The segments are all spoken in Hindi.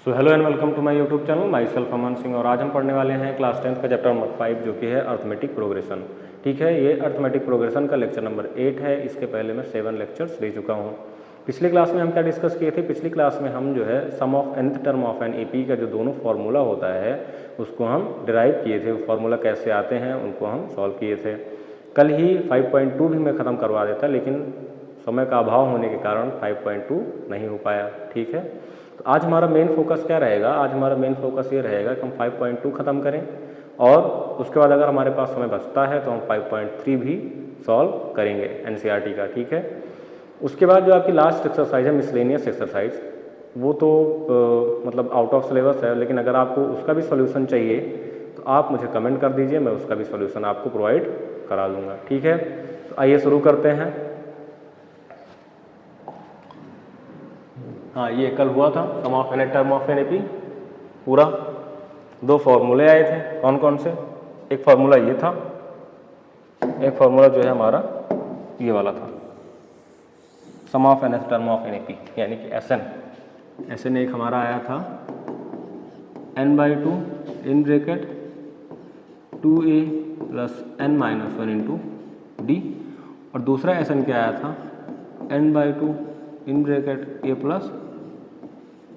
So hello and welcome to my YouTube channel myself Aman Singh. और आज हम पढ़ने वाले हैं क्लास 10th का चैप्टर नंबर 5 जो कि है अर्थमेटिक प्रोग्रेशन। ठीक है, ये अर्थमेटिक प्रोग्रेशन का लेक्चर नंबर 8 है। इसके पहले मैं 7 लेक्चर्स दे चुका हूँ। पिछली क्लास में हम क्या डिस्कस किए थे? पिछली क्लास में हम जो है sum of nth term of an AP का जो दोनों फार्मूला होता है उसको हम डिराइव किए थे। वो फार्मूला कैसे आते हैं उनको हम सॉल्व किए थे। कल ही 5.2 भी मैं ख़त्म करवा देता, लेकिन समय का अभाव होने के कारण 5.2 नहीं हो पाया। ठीक है, तो आज हमारा मेन फोकस क्या रहेगा? आज हमारा मेन फोकस ये रहेगा कि हम 5.2 ख़त्म करें और उसके बाद अगर हमारे पास समय बचता है तो हम 5.3 भी सॉल्व करेंगे एनसीईआरटी का। ठीक है, उसके बाद जो आपकी लास्ट एक्सरसाइज है मिसलेनियस एक्सरसाइज, वो तो मतलब आउट ऑफ सिलेबस है, लेकिन अगर आपको उसका भी सॉल्यूशन चाहिए तो आप मुझे कमेंट कर दीजिए, मैं उसका भी सॉल्यूशन आपको प्रोवाइड करा दूँगा। ठीक है, तो आइए शुरू करते हैं। हाँ, ये कल हुआ था sum of n term of an AP पूरा। 2 फार्मूले आए थे, कौन कौन से? एक फार्मूला ये था, एक फार्मूला जो है हमारा ये वाला था, sum of n term of an AP यानी कि एस एन एक हमारा आया था n/2 in bracket 2a plus n-1 into D, और दूसरा एस एन क्या आया था n/2 in bracket a plus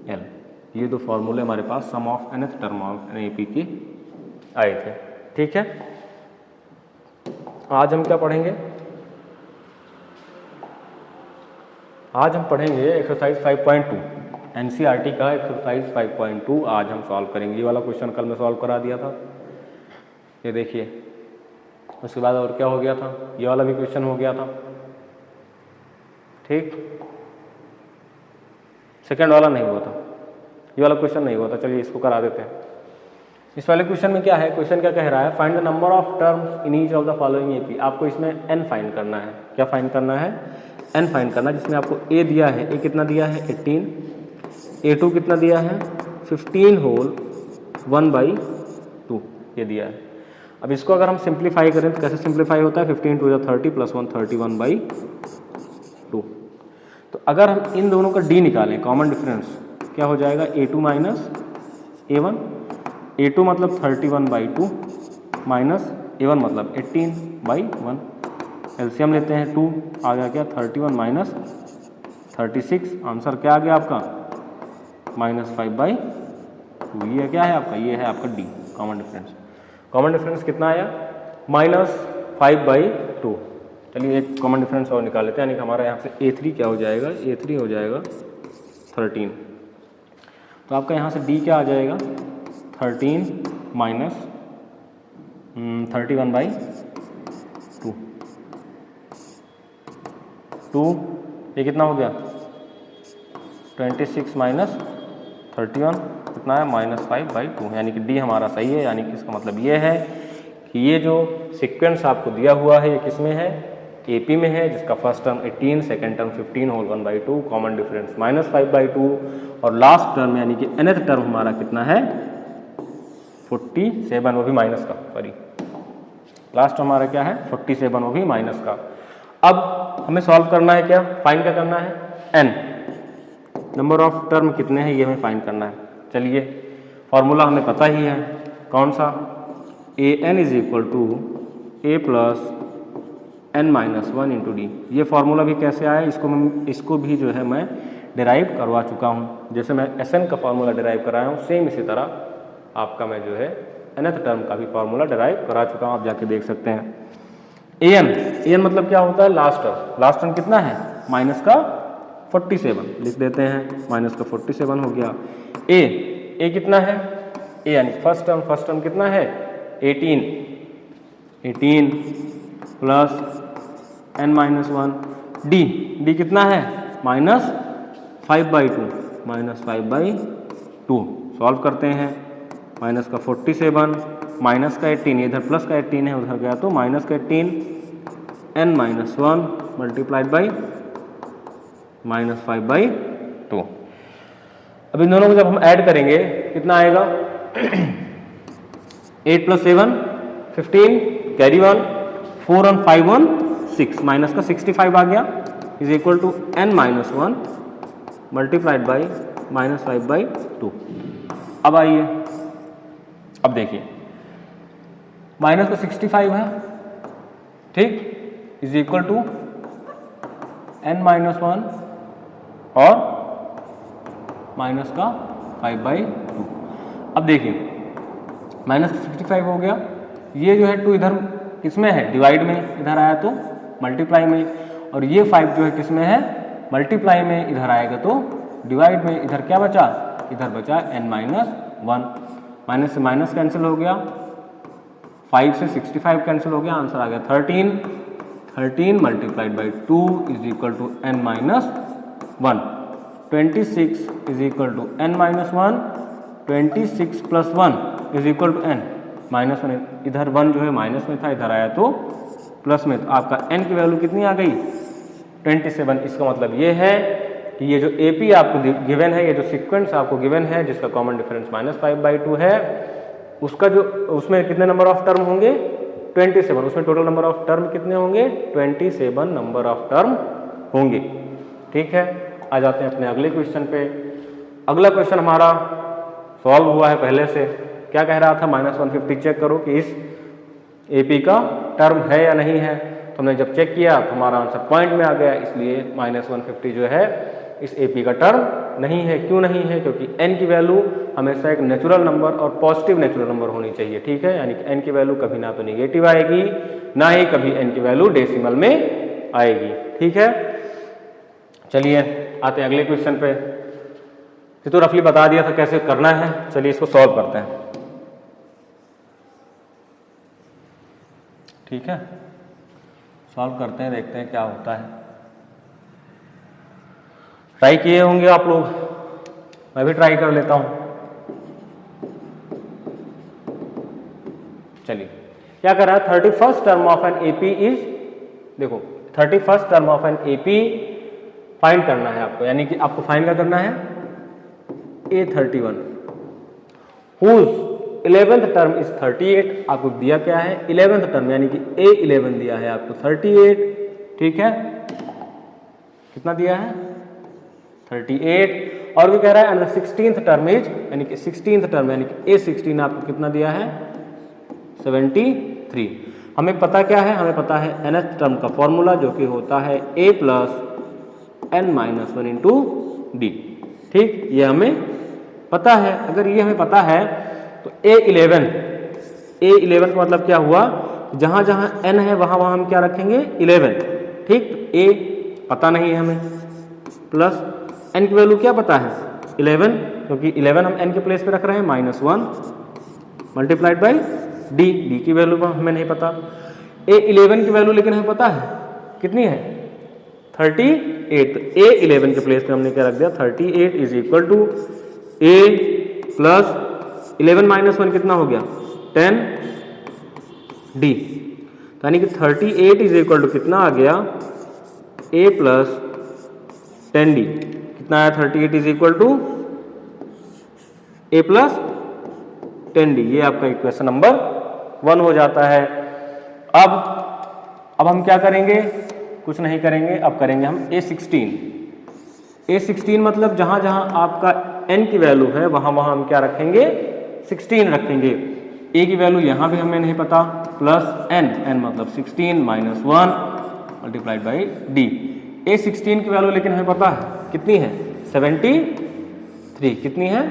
L. ये 2 फार्मूले हमारे पास sum of nth term of an AP के आए थे। ठीक है, आज हम क्या पढ़ेंगे? आज हम पढ़ेंगे एक्सरसाइज 5.2 एनसीईआरटी का एक्सरसाइज 5.2 आज हम सॉल्व करेंगे। ये वाला क्वेश्चन कल मैं सॉल्व करा दिया था, ये देखिए। उसके बाद और क्या हो गया था? ये वाला भी क्वेश्चन हो गया था। ठीक, सेकेंड वाला नहीं हुआ था, ये वाला क्वेश्चन नहीं हुआ था। चलिए इसको करा देते हैं। इस वाले क्वेश्चन में क्या है? क्वेश्चन क्या कह रहा है? Find the number of terms in each of the following AP. आपको इसमें n फाइंड करना है। क्या फाइंड करना है? n फाइंड करना है, जिसमें आपको a दिया है। a कितना दिया है? 18। a2 कितना दिया है? 15 होल 1/2 ये दिया है। अब इसको अगर हम सिंप्लीफाई करें तो कैसे सिंप्लीफाई होता है? 15 टू 30 प्लस 1 31/2। तो अगर हम इन दोनों का d निकालें, कॉमन डिफरेंस, क्या हो जाएगा? a2 minus a1। a2 मतलब 31/2 माइनस a1 मतलब 18/1। एलसीएम लेते हैं 2, आ गया क्या? 31 माइनस 36। आंसर क्या आ गया आपका? -5/2। ये क्या है आपका? ये है आपका d, common difference. Common difference कितना आया? -5/2। चलिए एक कॉमन डिफरेंस और निकाल लेते हैं, यानी कि हमारा यहाँ से a3 क्या हो जाएगा? a3 हो जाएगा 13। तो आपका यहाँ से d क्या आ जाएगा? 13 माइनस 31/2। 2 ये कितना हो गया? 26 माइनस 31 कितना है? -5/2। यानी कि d हमारा सही है। यानी कि इसका मतलब ये है कि ये जो सीक्वेंस आपको दिया हुआ है ये किस में है? एपी में है, जिसका first term 18, second term 15 whole 1/2, common difference -5/2, और लास्ट टर्म यानी कि nth टर्म हमारा कितना है? 47, वो भी माइनस का, सॉरी लास्ट टर्म हमारा क्या है? 47, वो भी माइनस का। अब हमें सॉल्व करना है, क्या फाइंड क्या करना है? n, नंबर ऑफ टर्म कितने हैं ये हमें फाइंड करना है। चलिए फॉर्मूला हमें पता ही है, कौन सा? an is equal to a plus n-1 into D. ये फार्मूला भी कैसे आया? इसको भी जो है मैं डिराइव करवा चुका हूँ। जैसे मैं एस एन का फार्मूला डिराइव कराया हूँ, सेम इसी तरह आपका मैं जो है nth टर्म का भी फार्मूला डिराइव करा चुका हूँ, आप जाके देख सकते हैं। an मतलब क्या होता है? Last term. लास्ट टर्म कितना है? माइनस का 47 लिख देते हैं, माइनस का 47 हो गया। a कितना है? a यानी फर्स्ट टर्म कितना है? 18 प्लस n-1। d कितना है? -5/2 सॉल्व करते हैं। माइनस का 47 माइनस का 18, इधर प्लस का 18 है, उधर गया तो माइनस का 18, n-1 मल्टीप्लाइड बाई -5/2। अब इन दोनों को जब हम ऐड करेंगे कितना आएगा? 8 + 7 15, कैरी 1, 4 और 5 1 6, माइनस का 65 आ गया, is equal to n-1 multiplied by -5/2। अब आइए, अब देखिए माइनस का 65 है, ठीक, इज इक्वल टू n-1 और माइनस का 5/2। अब देखिए -65 हो गया, ये जो है 2 इधर किसमें है, डिवाइड में, इधर आया तो मल्टीप्लाई में, और ये 5 जो है किसमें है, मल्टीप्लाई में, इधर आएगा तो डिवाइड में। इधर क्या बचा, इधर बचा n-1, माइनस से माइनस कैंसिल हो गया, 5 से 65 कैंसिल हो गया, आंसर आ गया 13। 13 multiplied by 2 is equal to n-1। 26 is equal to n-1, 26 plus 1 is equal to n -1। इधर 1 जो है माइनस में था, इधर आया तो प्लस में, तो आपका n की वैल्यू कितनी आ गई, 27। इसका मतलब ये है कि ये जो AP आपको गिवन है, ये जो सीक्वेंस आपको गिवन है जिसका कॉमन डिफरेंस -5/2 है, उसका जो उसमें कितने नंबर ऑफ टर्म होंगे, 27। उसमें टोटल नंबर ऑफ टर्म कितने होंगे, 27 नंबर ऑफ टर्म होंगे। ठीक है, आ जाते हैं अपने अगले क्वेश्चन पे। अगला क्वेश्चन हमारा सॉल्व हुआ है पहले से। क्या कह रहा था, -150 चेक करो कि इस AP का टर्म है या नहीं है। तो हमने जब चेक किया तो हमारा आंसर पॉइंट में आ गया, इसलिए -150 जो है इस AP का टर्म नहीं है। क्यों नहीं है, क्योंकि n की वैल्यू हमेशा एक नेचुरल नंबर और पॉजिटिव नेचुरल नंबर होनी चाहिए। ठीक है, यानी कि n की वैल्यू कभी ना तो निगेटिव आएगी, ना ही कभी n की वैल्यू डेसिमल में आएगी। ठीक है, चलिए आते हैं अगले क्वेश्चन पे। तो रफली बता दिया था कैसे करना है, चलिए इसको सॉल्व करते हैं। ठीक है, सॉल्व करते हैं, देखते हैं क्या होता है। ट्राई किए होंगे आप लोग, मैं भी ट्राई कर लेता हूं। चलिए क्या कर रहा है, 31st term of an AP इज, देखो 31st term of an AP find करना है आपको, यानी कि आपको फाइंड क्या करना है, A31 whose 11th term is 38। आपको दिया क्या है, 11th टर्म, यानी कि A11 दिया है आपको 38। ठीक है, कितना दिया है, 38। और भी कह रहा है 16th टर्म इज, यानी कि 16th टर्म यानी कि A16 आपको कितना दिया है, 73। हमें पता क्या है, हमें पता है nth टर्म का फॉर्मूला जो कि होता है A plus n-1 into D. ठीक, ये हमें पता है। अगर ये हमें पता है तो A11 का मतलब क्या हुआ, जहां जहां n है वहां वहां हम क्या रखेंगे, 11। ठीक, A पता नहीं है हमें, प्लस n की वैल्यू क्या पता है, 11, क्योंकि 11 हम n के प्लेस पे रख रहे हैं, -1 मल्टीप्लाइड बाई d की वैल्यू हमें नहीं पता। A11 की वैल्यू लेकिन हमें पता है, कितनी है, 38। तो A11 के प्लेस पे हमने क्या रख दिया, 38 is equal to A plus 11 minus 1 कितना हो गया, 10d। यानी कि 38 इज इक्वल टू कितना आ गया, A प्लस 10d। कितना आया, 38 is equal to A plus 10d। ये आपका इक्वेशन नंबर 1 हो जाता है। अब हम क्या करेंगे, कुछ नहीं करेंगे, अब करेंगे हम A16। A16 मतलब जहां जहां आपका n की वैल्यू है वहां वहां हम क्या रखेंगे, 16 रखेंगे। A की वैल्यू यहां भी हमें नहीं पता, प्लस n मतलब 16 minus 1 multiplied by d। A16 की वैल्यू लेकिन हमें पता है, कितनी है, 73। कितनी है,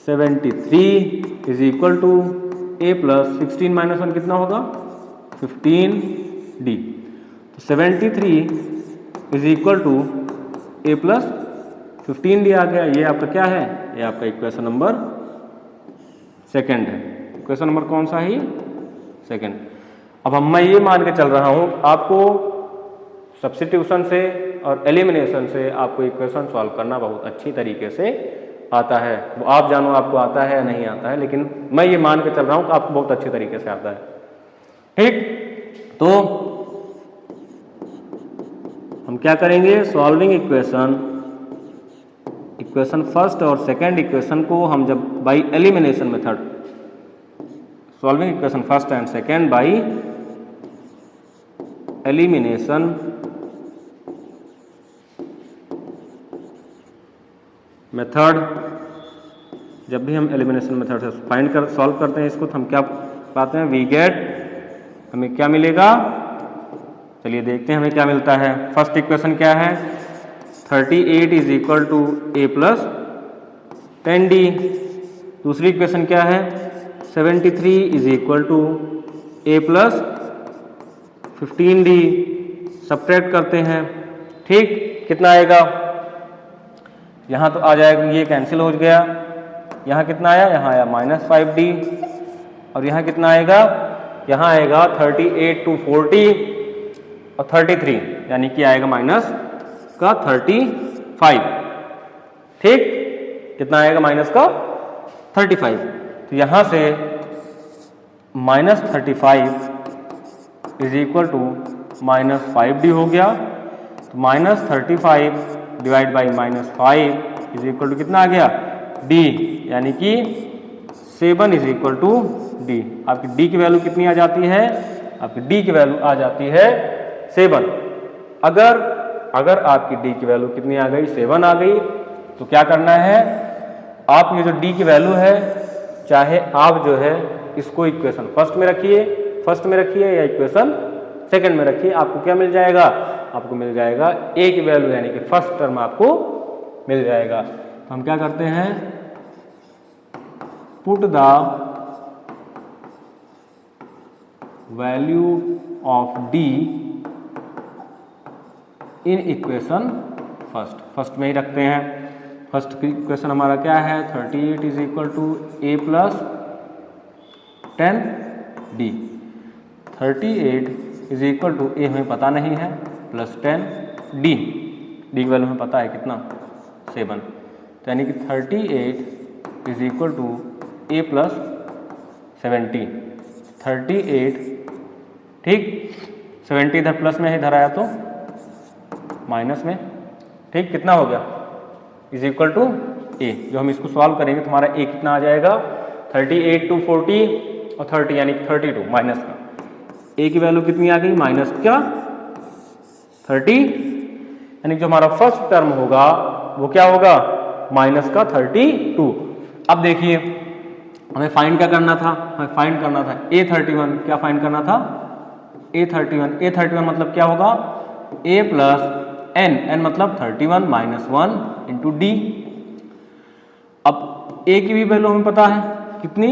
73 is equal to A plus 16 minus 1 कितना होगा, 15d। तो 73 is equal to A plus 15d आ गया। ये आपका क्या है, ये आपका इक्वेशन नंबर सेकंड है। इक्वेशन नंबर कौन सा है, सेकंड। अब मैं ये मान के चल रहा हूं आपको सब्स्टिट्यूशन से और एलिमिनेशन से आपको इक्वेशन सॉल्व करना बहुत अच्छी तरीके से आता है। वो आप जानो आपको आता है या नहीं आता है, लेकिन मैं ये मान के चल रहा हूं कि आपको बहुत अच्छी तरीके से आता है। ठीक, तो हम क्या करेंगे, सॉल्विंग इक्वेशन फर्स्ट और सेकंड इक्वेशन को हम जब by elimination method, solving equation first and second by elimination method, जब भी हम एलिमिनेशन मेथड से सॉल्व करते हैं इसको तो हम क्या पाते हैं, वी गेट, हमें क्या मिलेगा, चलिए देखते हैं हमें क्या मिलता है। फर्स्ट इक्वेशन क्या है, 38 is equal to A plus 10d। दूसरी इक्वेशन क्या है, 73 is equal to A plus 15d। Subtract करते हैं, ठीक, कितना आएगा, यहाँ तो आ जाएगा, ये कैंसिल हो गया, यहाँ कितना आया, यहाँ आया -5d, और यहाँ कितना आएगा, यहाँ आएगा 38 to 40 और 33, यानी कि आएगा माइनस का 35, ठीक, कितना आएगा, माइनस का 35। तो यहाँ से -35 इज इक्वल टू -5d हो गया। तो -35 divide by -5 is equal to कितना आ गया, d, यानी कि 7 इज इक्वल टू d। आपकी d की वैल्यू कितनी आ जाती है, आपकी d की वैल्यू आ जाती है 7। अगर आपकी d की वैल्यू कितनी आ गई, 7 आ गई, तो क्या करना है, आप ये जो d की वैल्यू है, चाहे आप जो है इसको इक्वेशन फर्स्ट में रखिए या इक्वेशन सेकंड में रखिए, आपको क्या मिल जाएगा, आपको मिल जाएगा a की वैल्यू, यानी कि फर्स्ट टर्म आपको मिल जाएगा। तो हम क्या करते हैं, put the value of d in equation first में ही रखते हैं। फर्स्ट इक्वेशन हमारा क्या है, 38 is equal to A plus 10d। 38 is equal to A हमें पता नहीं है, प्लस 10d, डी की वैल्यू हमें पता है कितना, 7। तो यानी कि 38 is equal to A plus 70, 38, ठीक, 70 इधर प्लस में है, इधर आया तो माइनस में, ठीक, कितना हो गया, इज इक्वल टू ए। जो हम इसको सॉल्व करेंगे तो हमारा ए कितना आ जाएगा, 38 to 40 और 30, यानी 32, माइनस का ए की वैल्यू कितनी आ गई, माइनस क्या, 30, यानी जो हमारा फर्स्ट टर्म होगा वो क्या होगा, माइनस का 32। अब देखिए हमें फाइंड क्या करना था, हमें फाइंड करना था A31, क्या फाइंड करना था, A31 मतलब क्या होगा, a प्लस n मतलब 31 माइनस 1 इंटू डी। अब a की भी वैल्यू हमें पता है कितनी,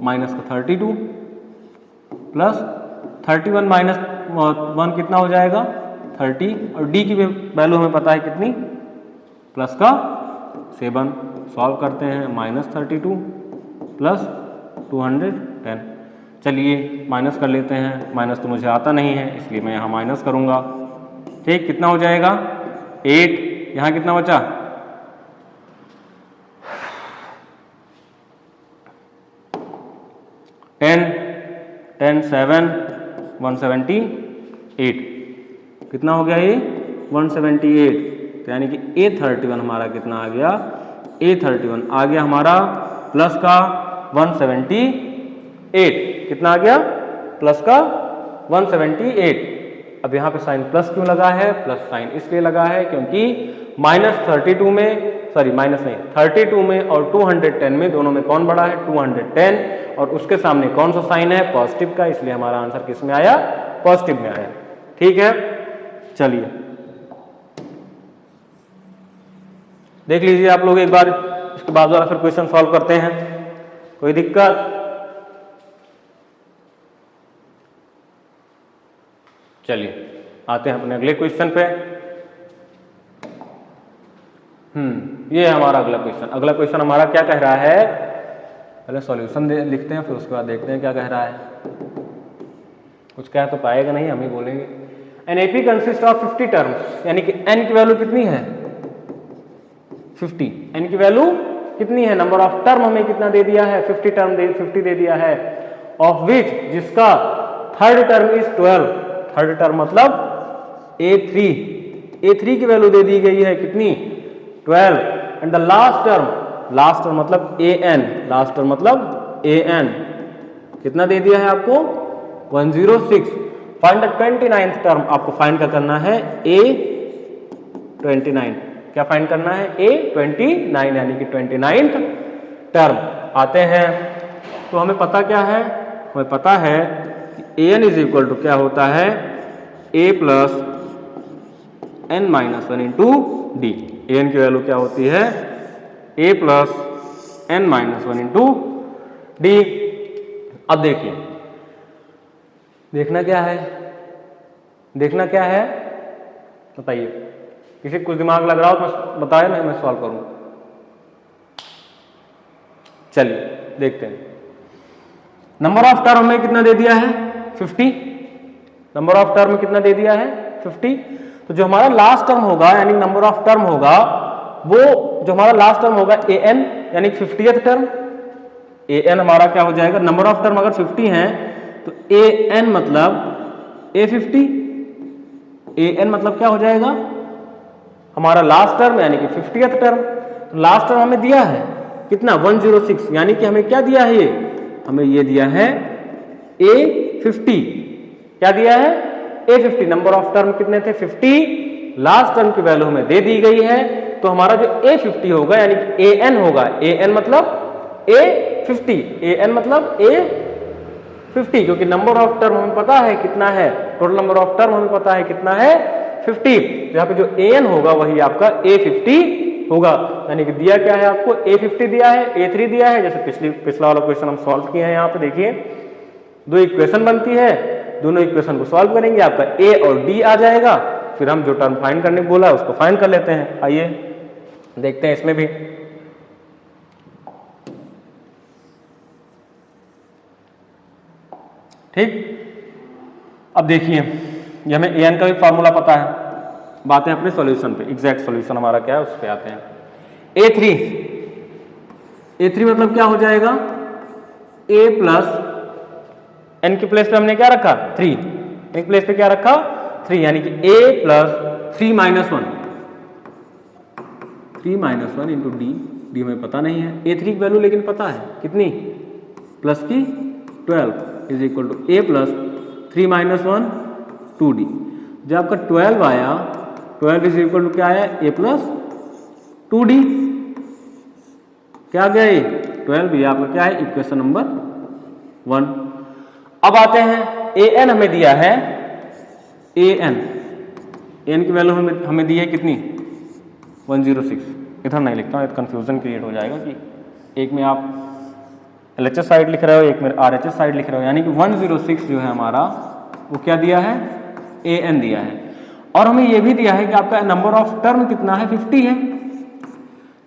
माइनस का 32 प्लस 31 माइनस 1 कितना हो जाएगा, 30, और d की वैल्यू हमें पता है कितनी, प्लस का 7। सॉल्व करते हैं, -32 प्लस 210। चलिए माइनस कर लेते हैं, माइनस तो मुझे आता नहीं है इसलिए मैं यहाँ माइनस करूँगा, ठीक, कितना हो जाएगा 8, यहाँ कितना बचा 10, 7, 178, कितना हो गया ये 178। तो यानी कि A31 हमारा कितना आ गया, A31 आ गया हमारा प्लस का 178, कितना आ गया, प्लस का 178। अब यहाँ पे साइन प्लस क्यों लगा है, प्लस साइन इसलिए लगा है क्योंकि -32 में, सॉरी माइनस नहीं, 32 में और 210 में, दोनों में कौन बड़ा है, 210, और उसके सामने कौन सा साइन है, पॉजिटिव का, इसलिए हमारा आंसर किस में आया, पॉजिटिव में आया, ठीक है। चलिए देख लीजिए आप लोग एक बार, इसके बाद वाला फिर क्वेश्चन सॉल्व करते हैं, कोई दिक्कत। चलिए आते हैं अपने अगले क्वेश्चन पे। ये है हमारा अगला क्वेश्चन। अगला क्वेश्चन हमारा क्या कह रहा है, पहले सॉल्यूशन लिखते हैं फिर उसके बाद देखते हैं क्या कह रहा है। कुछ कह तो पाएगा नहीं, हम ही बोलेंगे। An AP consist of 50 terms, यानी कि एन की वैल्यू कितनी है 50, एन की वैल्यू कितनी है, नंबर ऑफ टर्म हमें कितना दे दिया है 50 दे दिया है, ऑफ विच जिसका third term is 12, third term मतलब A3 की वैल्यू दे दी गई है कितनी 12, एंड द लास्ट टर्म मतलब AN, लास्ट टर्म मतलब AN कितना दे दिया है आपको 106। फाइंड द 29th टर्म, आपको फाइंड का करना है A29, क्या फाइंड करना है? A29 यानी कि 29th टर्म आते हैं। तो हमें पता क्या है? हमें पता है कि an इज इक्वल टू क्या होता है? a plus n minus one into D. an की वैल्यू क्या होती है? a plus n minus one into D. अब देखिए, देखना क्या है? देखना क्या है बताइए? किसी कुछ दिमाग लग रहा हो तो बताए ना, मैं सॉल्व करूं। चलिए देखते हैं। नंबर ऑफ टर्म में कितना दे दिया है? 50। नंबर ऑफ टर्म कितना दे दिया है? 50। तो जो हमारा लास्ट टर्म होगा यानी नंबर ऑफ टर्म होगा, वो जो हमारा लास्ट टर्म होगा an यानी 50th टर्म। an हमारा क्या हो जाएगा? नंबर ऑफ टर्म अगर 50 है तो an मतलब a50। an मतलब क्या हो जाएगा? हमारा लास्ट टर्म यानी कि 50th टर्म। तो लास्ट टर्म हमें दिया है कितना? 106, यानी कि हमें क्या दिया है? ये हमें ये दिया है A50। क्या दिया है? A50। नंबर ऑफ टर्म कितने थे? 50। लास्ट टर्म की वैल्यू हमें दे दी गई है, तो हमारा जो A50 होगा यानी कि AN होगा। AN मतलब A50, AN मतलब A50, क्योंकि नंबर ऑफ टर्म हमें पता है कितना है, टोटल नंबर ऑफ टर्म हमें पता है कितना है? 50। तो यहाँ पे जो AN होगा वही आपका A50 होगा। यानी कि दिया क्या है आपको? A50 दिया है, A3 दिया है। जैसे पिछला वाला क्वेश्चन हम सॉल्व किए हैं। यहाँ पे देखिए दो इक्वेशन बनती है, दोनों इक्वेशन को सॉल्व करेंगे, आपका A और D आ जाएगा। फिर हम जो टर्म फाइंड करने बोला है उसको फाइंड कर लेते हैं। आइए देखते हैं इसमें भी। ठीक, अब देखिए ये हमें an का भी फॉर्मूला पता है। बातें अपने सॉल्यूशन पे, एग्जैक्ट सॉल्यूशन हमारा क्या है उस पे आते हैं। A3 मतलब क्या हो जाएगा? a प्लस n की प्लेस पे हमने क्या रखा? 3। n की प्लेस पे क्या रखा? 3, यानी कि a plus 3 minus 1, 3 minus 1 into D. D हमें पता नहीं है। A3 की वैल्यू लेकिन पता है कितनी? प्लस की 12 is equal to a plus 3 minus 1 2d। जब आपका 12 आया, 12 इज इक्वल टू क्या आया? a plus 2d। क्या आ गया? ये 12 ये आपका क्या है? Equation number 1। अब आते हैं an हमें दिया है, an की वैल्यू हमें दी है कितनी? 106। इधर नहीं लिखता हूँ, कंफ्यूजन क्रिएट हो जाएगा कि एक में आप LHS साइड लिख रहे हो, एक में RHS साइड लिख रहे हो। यानी कि 106 जो है हमारा वो क्या दिया है? an दिया है। और हमें ये भी दिया है कि आपका नंबर ऑफ टर्म कितना है? 50 है।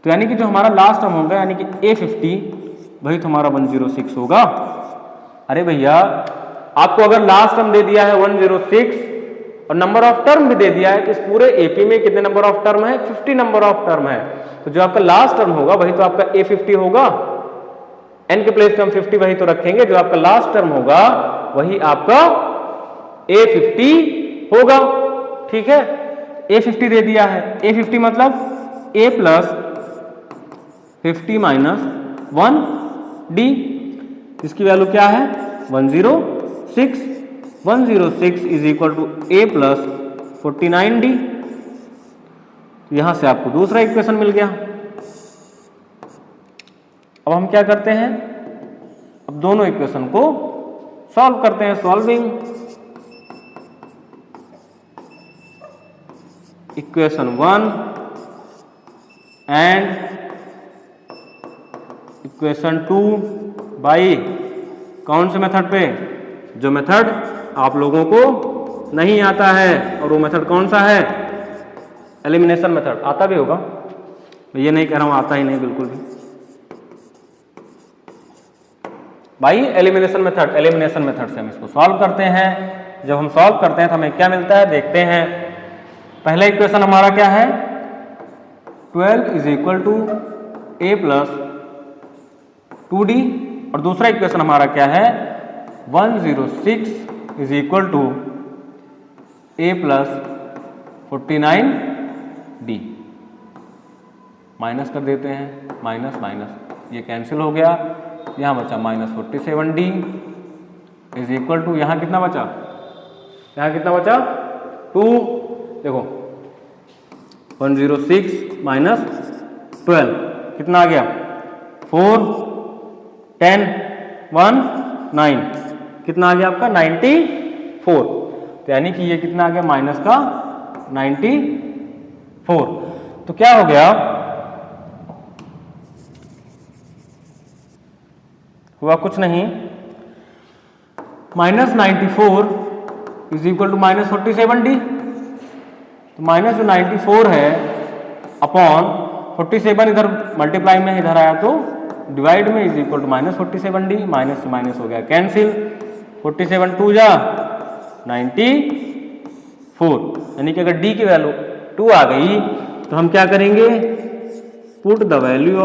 तो यानी कि जो हमारा लास्ट टर्म होगा यानी कि A50 वही तो हमारा 106 होगा। अरे भैया, आपको अगर लास्ट टर्म दे दिया है 106 और नंबर ऑफ टर्म भी दे दिया है, तो इस पूरे AP में कितने नंबर ऑफ टर्म है? 50 नंबर ऑफ टर्म है। तो जो आपका लास्ट टर्म होगा वही तो आपका A50 होगा। n के प्लेस पे हम 50 वही तो रखेंगे, जो आपका लास्ट टर्म होगा वही आपका A50 होगा। ठीक है, A50 दे दिया है। A50 मतलब a प्लस 50 माइनस 1d। इसकी वैल्यू क्या है? 106। 106 is equal to a plus 49d। यहां से आपको दूसरा इक्वेशन मिल गया। अब हम क्या करते हैं? अब दोनों इक्वेशन को सॉल्व करते हैं। Solving equation 1 and equation 2 by कौन से मेथड पे? जो मेथड आप लोगों को नहीं आता है। और वो मेथड कौन सा है? Elimination method. आता भी होगा, मैं ये नहीं कह रहा हूं आता ही नहीं बिल्कुल भी भाई। एलिमिनेशन मेथड, एलिमिनेशन मेथड से हम इसको सॉल्व करते हैं। जब हम सॉल्व करते हैं तो हमें क्या मिलता है देखते हैं। पहला इक्वेशन हमारा क्या है? 12 is equal to a plus 2d। और दूसरा इक्वेशन हमारा क्या है? 106 is equal to a plus 49d। Minus कर देते हैं, माइनस माइनस ये कैंसिल हो गया। यहाँ बचा minus 47d is equal to, यहाँ कितना बचा? यहाँ कितना बचा? 2। देखो 106 माइनस 12 कितना आ गया 4 10 1 9 कितना आ गया आपका 94। तो यानी कि ये कितना आ गया माइनस का 94। तो क्या हो गया हुआ कुछ नहीं, minus 94 is equal to minus 47D। तो माइनस जो 94 है अपॉन 47 इधर मल्टीप्लाई में इधर आया तो डिवाइड में is equal to minus 47D। Minus से माइनस हो गया कैंसिल, 47 2 जा 94। यानी कि अगर D की वैल्यू 2 आ गई तो हम क्या करेंगे put the value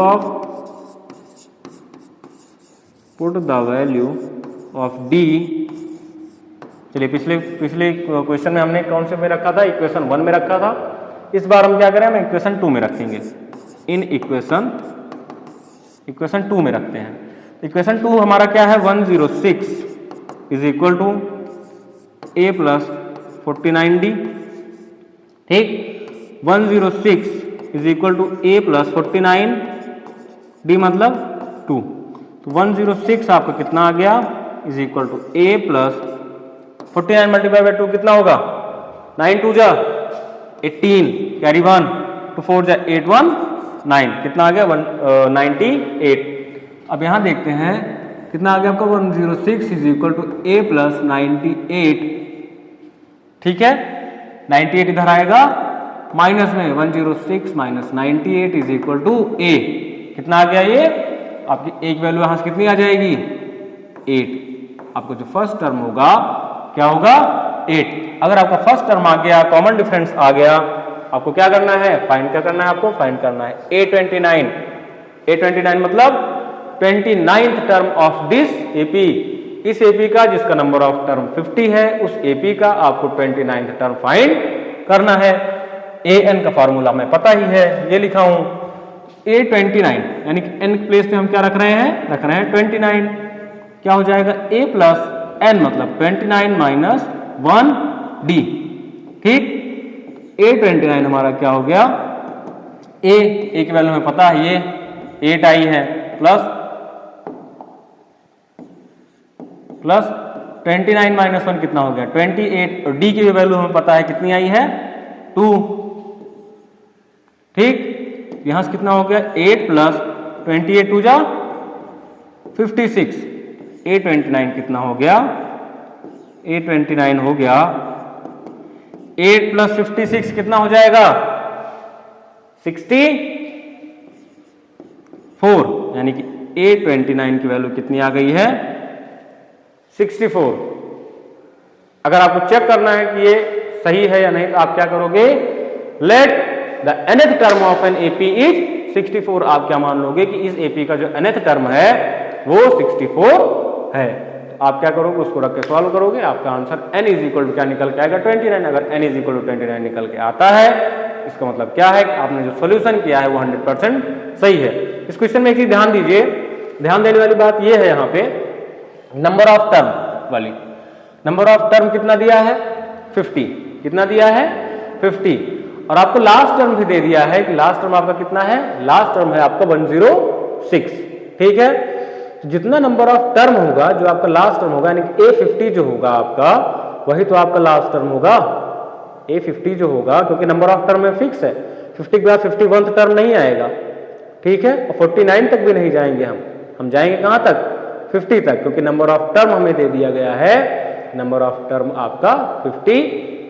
of D। चलिए पिछले क्वेश्चन में हमने कौन से में रखा था, इक्वेशन 1 में रखा था। इस बार हम क्या करें, हम इक्वेशन 2 में रखेंगे। इन इक्वेशन 2 में रखते हैं। इक्वेशन 2 हमारा क्या है 106 is equal to a plus 49D। ठीक, 106 is equal to a plus 49D मतलब 2। तो 106 आपका कितना आ गया is equal to a plus 49 multiply by 2 कितना होगा 9 2 जा 18 कैरी 1 2 4 जा 8 1 9 कितना आ गया 98। अब यहां देखते हैं कितना आ गया आपका 106 is equal to a plus 98। ठीक है, 98 इधर आएगा माइनस में 106 minus 98 is equal to a। कितना आ गया ये आपकी एक वैल्यू यहां से कितनी आ जाएगी 8। आपको जो फर्स्ट टर्म होगा क्या होगा 8। अगर आपका फर्स्ट टर्म आ गया कॉमन डिफरेंस आ गया आपको क्या करना है फाइंड क्या करना है आपको फाइंड करना है A29 मतलब 29th term of this AP। इस AP का जिसका नंबर ऑफ टर्म 50 है उस AP का आपको 29th टर्म फाइंड करना है। AN का फॉर्मूला हमें पता ही है, ये लिखा हूं A29 यानी कि n प्लेस पे हम क्या रख रहे हैं 29। क्या हो जाएगा a प्लस n मतलब 29 माइनस 1D। ठीक, A29 हमारा क्या हो गया a की वैल्यू हमें पता है ये 8 आई है प्लस 29 माइनस 1 कितना हो गया 28 और d की वैल्यू हमें पता है कितनी आई है 2। ठीक, यहां से कितना हो गया 8 प्लस 28 2 जा 56। A29 कितना हो गया A29 हो गया 8 प्लस 56 कितना हो जाएगा 64। यानी कि A29 की वैल्यू कितनी आ गई है 64। अगर आपको चेक करना है कि ये सही है या नहीं तो आप क्या करोगे let the nth term of an AP is 64। आप क्या मान लोगे कि इस AP का जो nth टर्म है वो 64 है। तो आप क्या करोगे उसको रख के सॉल्व करोगे, आपका answer n is equal to क्या निकल के आएगा 29। अगर n इज इक्वल टू 29 निकल के आता है इसका मतलब क्या है कि आपने जो सोल्यूशन किया है वो 100% सही है। इस क्वेश्चन में एक चीज ध्यान दीजिए, ध्यान देने वाली बात ये है यहाँ पे नंबर ऑफ टर्म वाली। नंबर ऑफ टर्म कितना दिया है 50। कितना दिया है 50 और आपको लास्ट टर्म भी दे दिया है कि लास्ट टर्म आपका कितना है लास्ट टर्म है आपका 106। ठीक है, जितना नंबर ऑफ टर्म होगा जो आपका लास्ट टर्म होगा यानी कि A50 जो होगा आपका वही तो आपका लास्ट टर्म होगा। A50 जो होगा क्योंकि नंबर ऑफ टर्म में फिक्स है 50 के बाद 51th टर्म नहीं आएगा। ठीक है, और 49 तक भी नहीं जाएंगे हम जाएंगे कहां तक 50 तक क्योंकि नंबर ऑफ टर्म हमें दे दिया गया है नंबर ऑफ टर्म आपका 50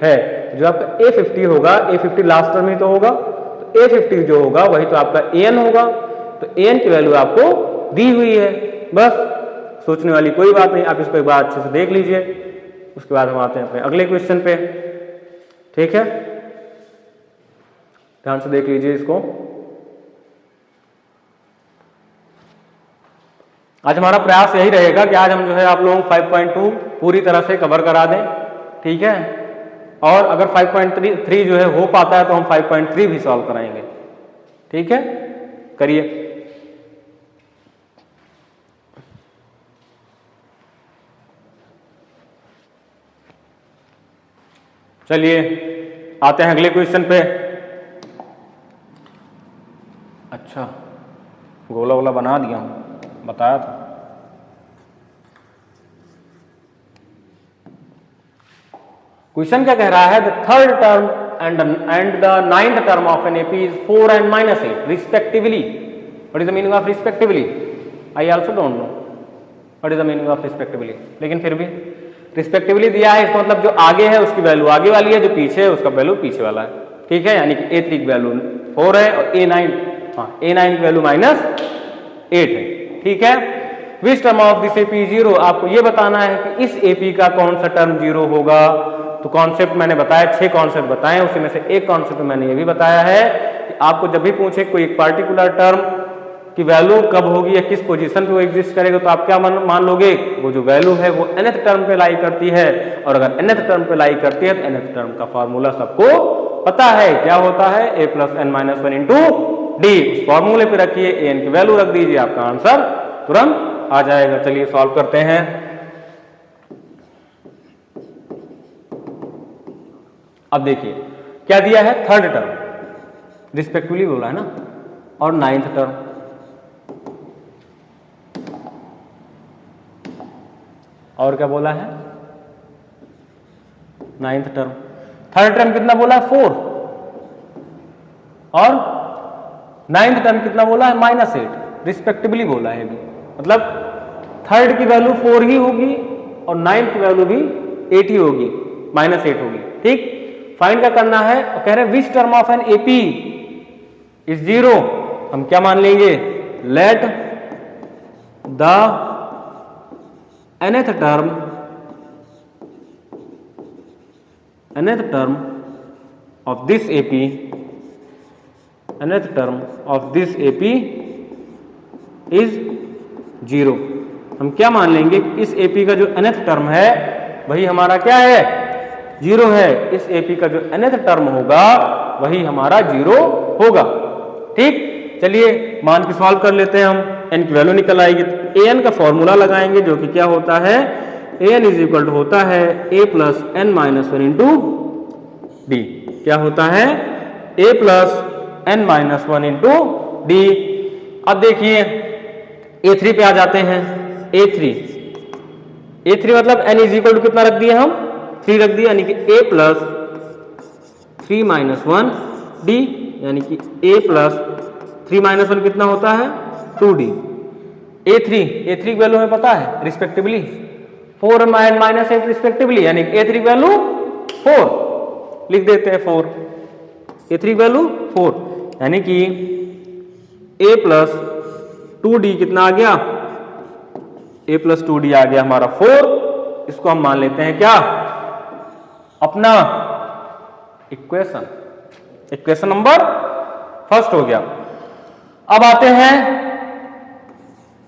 है। जो आपका A50 होगा A50 लास्ट टर्म ही तो होगा तो A50 जो होगा वही तो आपका AN होगा। तो AN की वैल्यू आपको दी हुई है, बस सोचने वाली कोई बात नहीं। आप इसको एक बार अच्छे से देख लीजिए, उसके बाद हम आते हैं अपने अगले क्वेश्चन पे। ठीक है, ध्यान से देख लीजिए इसको। आज हमारा प्रयास यही रहेगा कि आज हम जो है आप लोगों को 5.2 पूरी तरह से कवर करा दें। ठीक है, और अगर 5.3 जो है हो पाता है तो हम 5.3 भी सॉल्व कराएंगे। ठीक है, करिए। चलिए आते हैं अगले क्वेश्चन पे। अच्छा, गोला गोला बना दिया हूँ, बताया था। क्वेश्चन क्या कह रहा है, the third term and the ninth term of an AP is 4 and -8 respectively. What is the meaning of respectively? I also don't know what is the meaning of respectively, लेकिन फिर भी रिस्पेक्टिवली दिया है, इसका मतलब जो आगे है उसकी वैल्यू आगे वाली है, जो पीछे है उसका वैल्यू पीछे वाला है, ठीक है। यानी कि A3 की वैल्यू 4 है और A9 की वैल्यू -8 है, ठीक है। Which term of this AP 0, आपको ये बताना है कि इस एपी का कौन सा टर्म 0 होगा। तो कॉन्सेप्ट मैंने बताया, 6 कॉन्सेप्ट बताए, उसी में से एक कॉन्सेप्ट मैंने ये भी बताया है कि आपको जब भी पूछे कोई एक पार्टिकुलर टर्म की वैल्यू कब होगी या किस पोजीशन पे वो एग्जिस्ट करेगा, तो आप क्या मान लोगे, वो जो वैल्यू है वो nth टर्म पे लाई करती है, और अगर nth टर्म पे लाई करती है तो nth टर्म का फॉर्मूला सबको पता है, क्या होता है, a + n-1 इंटू डी। उस फॉर्मूले पे रखिए, an की वैल्यू रख दीजिए, आपका आंसर तुरंत आ जाएगा। चलिए सॉल्व करते हैं। अब देखिए क्या दिया है, थर्ड टर्म रिस्पेक्टिवली बोला है ना, और नाइन्थ टर्म, और क्या बोला है, नाइन्थ टर्म। थर्ड टर्म कितना बोला है, 4, और नाइन्थ टर्म कितना बोला है, -8 रिस्पेक्टिवली बोला है भी, मतलब थर्ड की वैल्यू 4 ही होगी और नाइन्थ की वैल्यू भी 8 ही होगी, -8 होगी, ठीक। फाइंड क्या करना है, कह रहे हैं which term of an AP is 0। हम क्या मान लेंगे, late the nth term of this AP, nth term of this AP is 0। हम क्या मान लेंगे, इस AP का जो nth टर्म है वही हमारा क्या है, 0 है। इस AP का जो nth टर्म होगा वही हमारा 0 होगा, ठीक। चलिए मान के सॉल्व कर लेते हैं हम, n की वैल्यू निकल आएगी, तो an का फॉर्मूला लगाएंगे जो कि क्या होता है, an इज इक्वल टू होता है a + n-1 इंटू डी। क्या होता है, a + n-1 इंटू डी। अब देखिए A3 पे आ जाते हैं, A3 मतलब n इज इक्वल टू कितना रख दिए हम, 3 रख दिया, यानी कि a + 3-1 डी, यानी कि a + 3-1 कितना होता है, 2d। A3 की वैल्यू हमें पता है रिस्पेक्टिवली 4 and -8 रिस्पेक्टिवली, यानी A3 की वैल्यू 4 लिख देते हैं, 4 A3 की वैल्यू 4, यानी कि a + 2d कितना आ गया, a + 2d आ गया हमारा 4। इसको हम मान लेते हैं क्या, अपना इक्वेशन नंबर फर्स्ट हो गया। अब आते हैं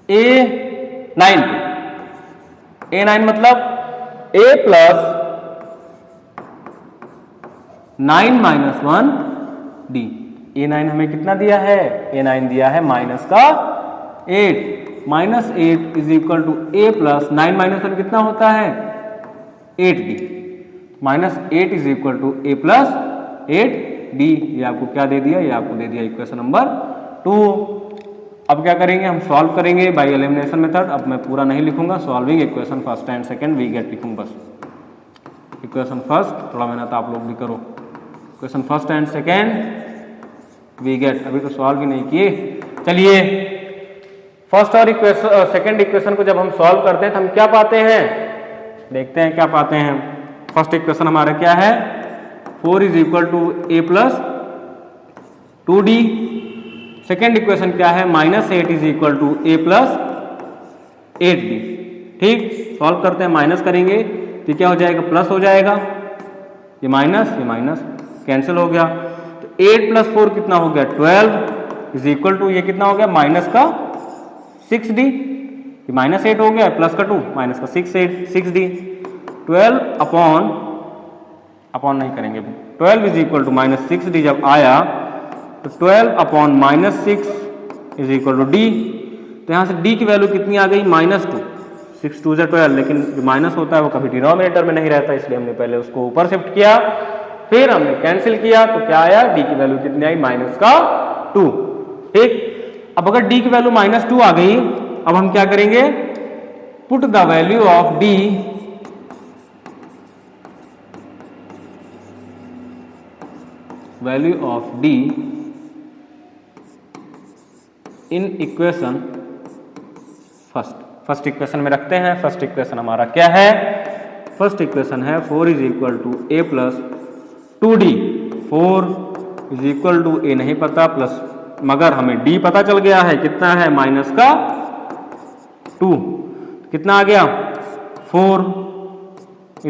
A9 पे। A9 मतलब a + 9-1 d। A9 हमें कितना दिया है, A9 दिया है -8 इज इक्वल टू a + 9-1 कितना होता है, 8d। -8 is equal to a + 8d। ये आपको क्या दे दिया, ये आपको दे दिया इक्वेशन नंबर 2। अब क्या करेंगे, हम सॉल्व करेंगे बाय एलिमिनेशन मेथड। अब मैं पूरा नहीं लिखूंगा, solving equation first and second we get लिखूंगा बस। इक्वेशन फर्स्ट, थोड़ा मेहनत आप लोग भी करो, equation first and second we get. अभी तो सॉल्व भी नहीं किए। चलिए फर्स्ट और सेकंड इक्वेशन को जब हम सॉल्व करते हैं तो हम क्या पाते हैं, देखते हैं क्या पाते हैं। फर्स्ट इक्वेशन हमारा क्या है, 4 is equal to a + 2d। Second equation क्या है, -8 is equal to a + 8d। ठीक, सॉल्व करते हैं, माइनस करेंगे तो क्या हो जाएगा, प्लस हो जाएगा, ये माइनस कैंसिल हो गया। तो 8 + 4 कितना हो गया, 12 इज इक्वल टू ये कितना हो गया, माइनस का 6d। ये -8 हो गया, प्लस का 2, माइनस का 6d। 12 अपॉन नहीं करेंगे, 12 इज इक्वल टू -6d जब आया तो 12 upon -6 is equal to d। तो यहाँ से d की वैल्यू कितनी आ गई, -2। 6 2 से 12, लेकिन जो माइनस होता है वो कभी डिनोमिनेटर में नहीं रहता, इसलिए हमने पहले उसको ऊपर शिफ्ट किया, फिर हमने कैंसिल किया तो क्या आया, d की वैल्यू कितनी आई, -2। ठीक, अब अगर d की वैल्यू -2 आ गई, अब हम क्या करेंगे, put the value of d in equation first equation में रखते हैं। फर्स्ट इक्वेशन हमारा क्या है, फर्स्ट इक्वेशन है 4 = a + 2d। 4 = a नहीं पता, प्लस मगर हमें d पता चल गया है, कितना है, -2। कितना आ गया, 4 =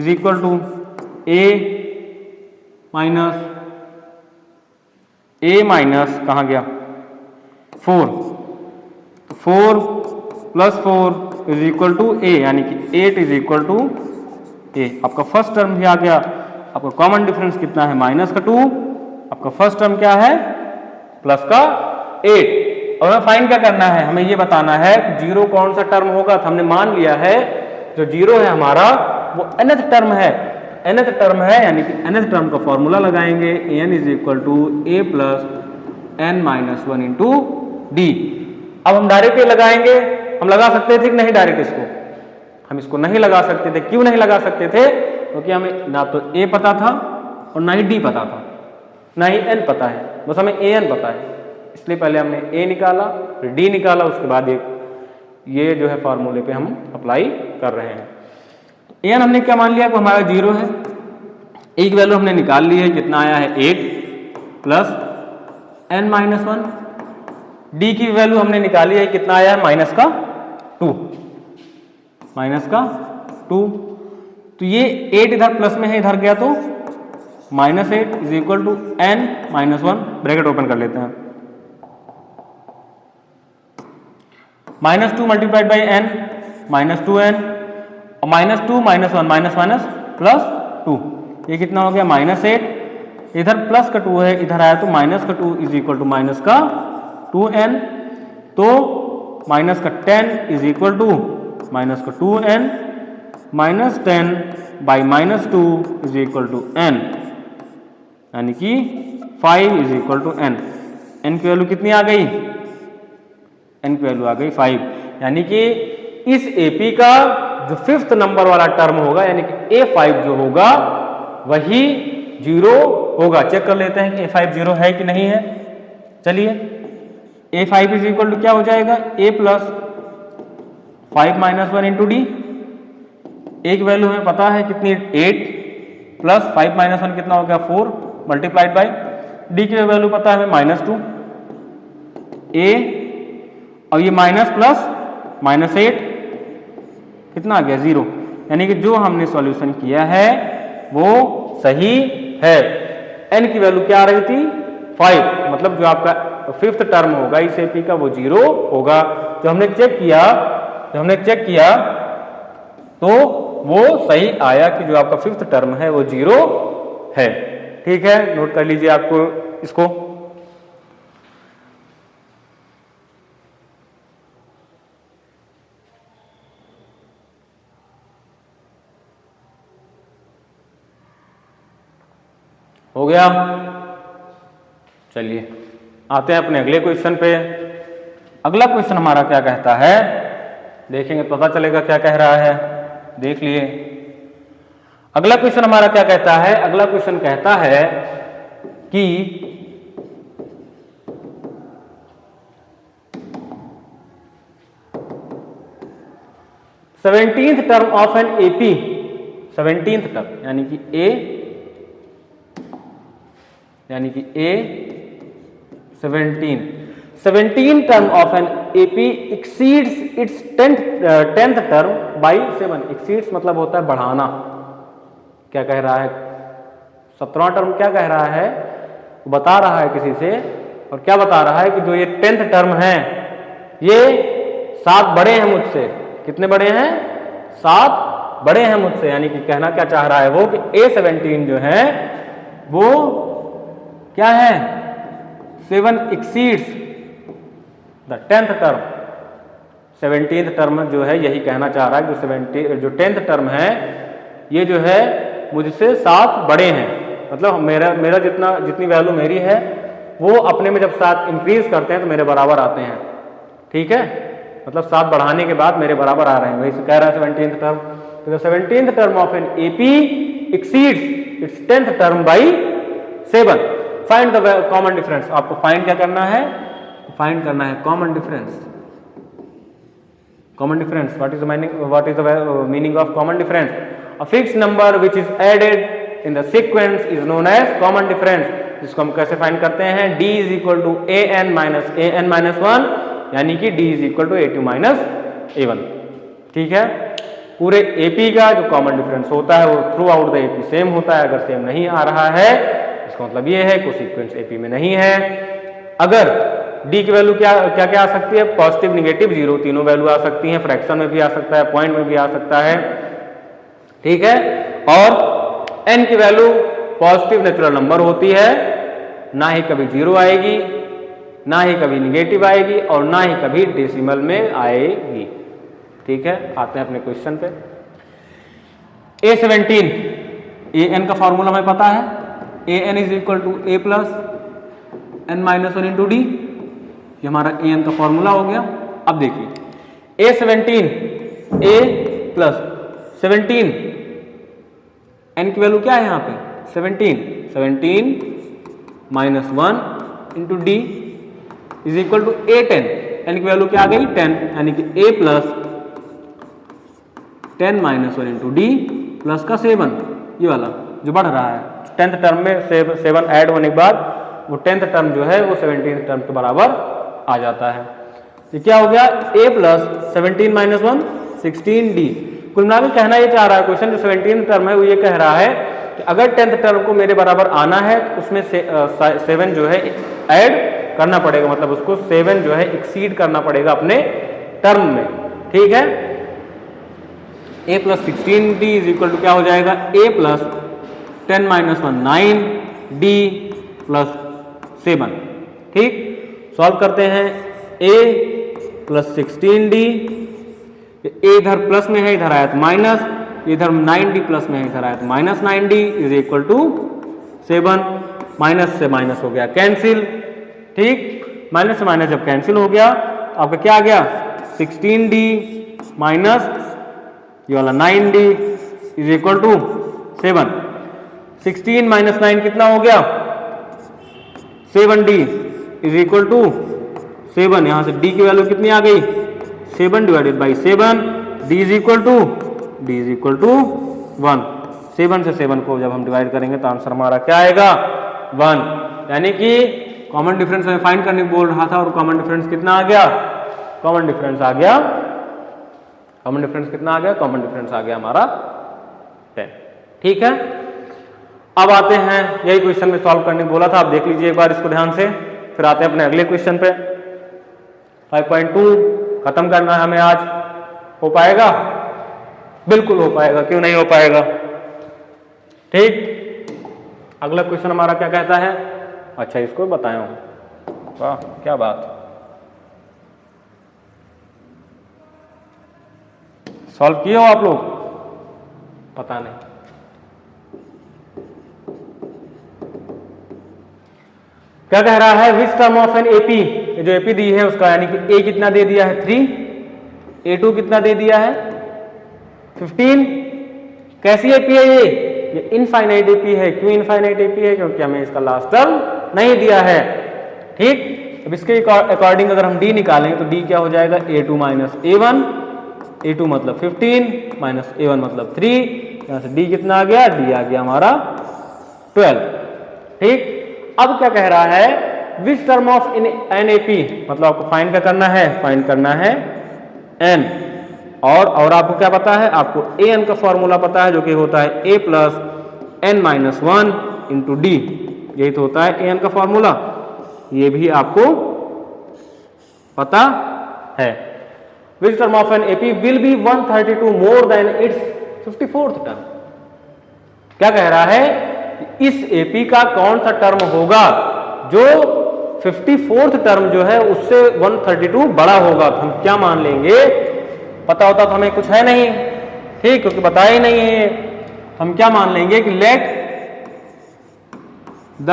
a माइनस कहाँ गया, 4 + 4 = a, यानी कि 8 = a। आपका फर्स्ट टर्म भी आ गया। आपका कॉमन डिफरेंस कितना है, -2। आपका फर्स्ट टर्म क्या है, +8। और हमें फाइंड क्या करना है, हमें ये बताना है कि 0 कौन सा टर्म होगा। तो हमने मान लिया है जो 0 है हमारा वो nth टर्म है। nth टर्म है, यानी कि nth टर्म का फॉर्मूला लगाएंगे, n = a + n - 1 × d। अब हम डायरेक्ट ये लगाएंगे, हम लगा सकते थे कि नहीं डायरेक्ट इसको, हम इसको नहीं लगा सकते थे। क्यों नहीं लगा सकते थे, क्योंकि हमें ना तो a पता था और ना ही d पता था, ना ही n पता है, बस हमें an पता है। इसलिए पहले हमने a निकाला, फिर d निकाला, उसके बाद ये जो है फॉर्मूले पे हम अप्लाई कर रहे हैं। an हमने क्या मान लिया कि हमारा 0 है। a की वैल्यू हमने निकाल ली है, कितना आया है, 8 + n - 1। d की वैल्यू हमने निकाली है, कितना आया है, -2। तो ये 8 इधर प्लस में है, इधर गया तो -8 = n - 1। ब्रैकेट ओपन कर लेते हैं, -2 × n -2n, और -2 - 1 +2, ये कितना हो गया, -8। इधर प्लस का 2 है, इधर आया तो -2 = -2n। तो -10 = -2n, -10/-2 = n, यानी कि 5 = n। n की वैल्यू कितनी आ गई, n की वैल्यू आ गई 5। यानी कि इस AP का जो 5th नंबर वाला टर्म होगा, यानी कि A5 जो होगा वही 0 होगा। चेक कर लेते हैं कि A5 0 है कि नहीं है। चलिए, A5 = क्या हो जाएगा, a + 5 - 1 × d। a की वैल्यू हमें पता है कितनी, 8 + 5 - 1 कितना हो गया, 4 × d की वैल्यू पता है हमें -2। a और ये माइनस प्लस -8 कितना आ गया, 0। यानी कि जो हमने सॉल्यूशन किया है वो सही है। n की वैल्यू क्या आ रही थी, 5, मतलब जो आपका 5th टर्म होगा इस एपी का वो 0 होगा। जो हमने चेक किया तो वो सही आया कि जो आपका 5th टर्म है वो 0 है। ठीक है, नोट कर लीजिए आपको इसको। हो गया। चलिए आते हैं अपने अगले क्वेश्चन पे। अगला क्वेश्चन हमारा क्या कहता है, देखेंगे पता चलेगा क्या कह रहा है। देख लिए अगला क्वेश्चन हमारा क्या कहता है। अगला क्वेश्चन कहता है कि seventeenth term of an AP, 17th term यानी कि a 17 term of an AP exceeds its 10th term by 7। Exceeds मतलब होता है बढ़ाना। क्या कह रहा है, 17वां टर्म क्या कह रहा है, वो बता रहा है किसी से, और क्या बता रहा है कि जो ये 10th टर्म है ये 7 बड़े हैं मुझसे। कितने बड़े हैं, 7 बड़े हैं मुझसे। यानी कि कहना क्या चाह रहा है वो कि A17 जो है वो क्या है, 7 exceeds the 10th term. 17th term जो है यही कहना चाह रहा है जो 10th टर्म है ये जो है मुझसे 7 बड़े हैं। मतलब मेरा जितनी वैल्यू मेरी है वो अपने में जब 7 इंक्रीज करते हैं तो मेरे बराबर आते हैं। ठीक है, मतलब 7 बढ़ाने के बाद मेरे बराबर आ रहे हैं, वही से कह रहा है 17th टर्म। तो 17th term of an AP exceeds its 10th term by 7। Find the common difference. आपको फाइंड क्या करना है, फाइंड करना है common difference. Common difference, what is the meaning of common difference? A fix number which is added in the sequence is known as common difference. इसको हम कैसे फाइंड करते हैं? d is equal to an minus 1, यानी कि d is equal to a2 minus a1। ठीक है, पूरे AP का जो कॉमन डिफरेंस होता है वो through out the AP same होता है। अगर सेम नहीं आ रहा है इसका मतलब ये है कोई सीक्वेंस AP में नहीं है। अगर D की वैल्यू क्या क्या क्या आ सकती है? पॉजिटिव, निगेटिव, जीरो, तीनों वैल्यू आ सकती हैं। फ्रैक्शन में भी आ सकता है, पॉइंट में भी आ सकता है। ठीक है, और n की वैल्यू पॉजिटिव नेचुरल नंबर होती है, ना ही कभी जीरो आएगी, ना ही कभी निगेटिव आएगी, और ना ही कभी डेसिमल में आएगी। ठीक है, आते हैं अपने क्वेश्चन पे। A17 an का फॉर्मूला हमें पता है, an is equal to a plus n minus 1 into D. ये हमारा an का फॉर्मूला हो गया। अब देखिए A17 a प्लस 17 n की वैल्यू क्या है यहाँ पे? 17 minus 1 into d is equal to A10। n की वैल्यू क्या आ गई? 10, यानी कि a plus 10 minus 1 into d plus का 7, ये वाला जो बढ़ रहा है। 10th टर्म में 7 ऐड होने के बाद वो 10th टर्म जो है वो 17th टर्म के बराबर आ जाता है। ये क्या हो गया? a plus 17 minus 1 16d। कुल मिलाकर कहना ये चाह रहा है क्वेश्चन, जो 17th टर्म है वो ये कह रहा है कि अगर 10th टर्म को मेरे बराबर आना है तो उसमें 7 जो है ऐड करना पड़ेगा, मतलब उसको 7 जो है एक्सीड करना पड़ेगा अपने टर्म में। ठीक है, a plus 16d is equal to क्या हो जाएगा? a plus 10 minus 1 9 d plus 7। ठीक, सॉल्व करते हैं। a प्लस 16d, a इधर प्लस में है, इधर आया तो माइनस, इधर 9d प्लस में है, इधर आया तो minus 9d is equal to 7। Minus से माइनस हो गया कैंसिल। ठीक, माइनस से माइनस जब कैंसिल हो गया आपका क्या आ गया? 16d माइनस ये वाला 9d is equal to 7। 16 minus 9 कितना हो गया? 7d is equal to 7। यहां से d की वैल्यू कितनी आ गई? 7 divided by 7, d is equal to 1। 7 से 7 को जब हम डिवाइड करेंगे तो आंसर हमारा क्या आएगा? 1। यानी कि कॉमन डिफरेंस हमें फाइंड करने बोल रहा था, और कॉमन डिफरेंस कितना आ गया? कॉमन डिफरेंस आ गया, कॉमन डिफरेंस कितना आ गया? कॉमन डिफरेंस आ गया हमारा 10। ठीक है, अब आते हैं, यही क्वेश्चन में सॉल्व करने बोला था, आप देख लीजिए एक बार इसको ध्यान से, फिर आते हैं अपने अगले क्वेश्चन पे। 5.2 खत्म करना है हमें आज। हो पाएगा? बिल्कुल हो पाएगा, क्यों नहीं हो पाएगा। ठीक, अगला क्वेश्चन हमारा क्या कहता है? अच्छा, इसको बताया हूं, वाह क्या बात। सॉल्व किए हो आप लोग? पता नहीं। क्या कह रहा है? Which term of an AP, जो एपी दी है उसका, यानी कि a कितना दे दिया है? 3, a2 कितना दे दिया है? 15। कैसी एपी है ये इनफाइनाइट एपी है। क्यों इनफाइनाइट एपी है? क्योंकि हमें इसका लास्ट टर्म नहीं दिया है। ठीक, अब इसके अकॉर्डिंग अगर हम d निकालेंगे तो d क्या हो जाएगा? a2 माइनस a1, a2 मतलब 15 माइनस a1 मतलब 3, यहां से d कितना आ गया? d आ गया हमारा 12। ठीक, अब क्या कह रहा है? Which term of an AP, मतलब आपको फाइंड क्या करना है? फाइंड करना है n, और आपको क्या पता है? आपको an का फॉर्मूला पता है, जो कि होता है a plus n minus 1 into D. यही तो होता है an का फॉर्मूला, ये भी आपको पता है। Which term of an AP will be 132 more than its 54th term. क्या कह रहा है? इस एपी का कौन सा टर्म होगा जो 54th टर्म जो है उससे 132 बड़ा होगा। तो हम क्या मान लेंगे? पता होता तो हमें कुछ है नहीं, ठीक, क्योंकि बताया ही नहीं है। हम क्या मान लेंगे कि late the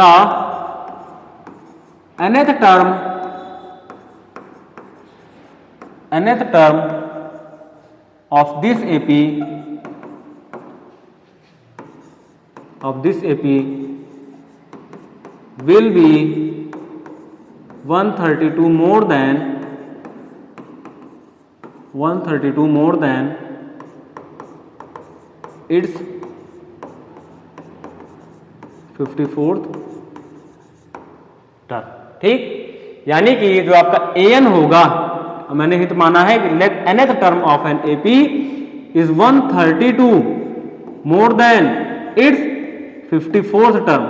nth term nth term of this AP will be 132 more than its 54th term. ठीक, यानी कि जो आपका an होगा, मैंने हित माना है कि let nth term of an AP is 132 more than its 54th term.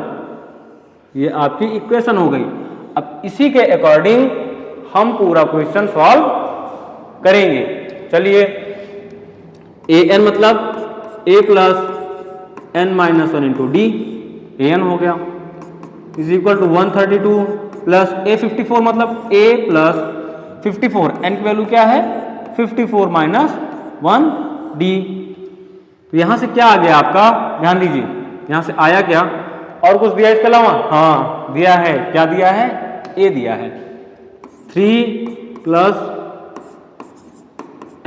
ये आपकी इक्वेशन हो गई। अब इसी के अकॉर्डिंग हम पूरा क्वेश्चन सॉल्व करेंगे। चलिए, an मतलब a plus n minus 1 into D, an हो गया, is equal to 132 plus a54 मतलब a प्लस 54, n की वैल्यू क्या है 54 माइनस 1 डी। तो यहां से क्या आ गया आपका, ध्यान दीजिए, यहां से आया क्या, और कुछ दिया इसके अलावा? हाँ दिया है, क्या दिया है, a दिया है। 3 plus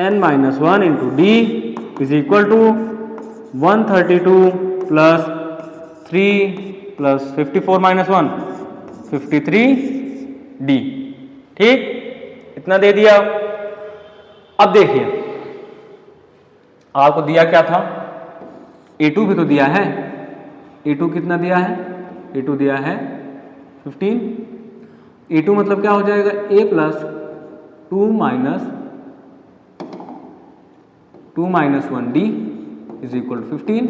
n minus 1 into d is equal to 132 plus 3 plus 54 minus 1 53 d. ठीक, इतना दे दिया। अब देखिए आपको दिया क्या था, a2 भी तो दिया है, a2 कितना दिया है, a2 दिया है 15, a2 मतलब क्या हो जाएगा a plus 2 minus 1 d is equal to 15।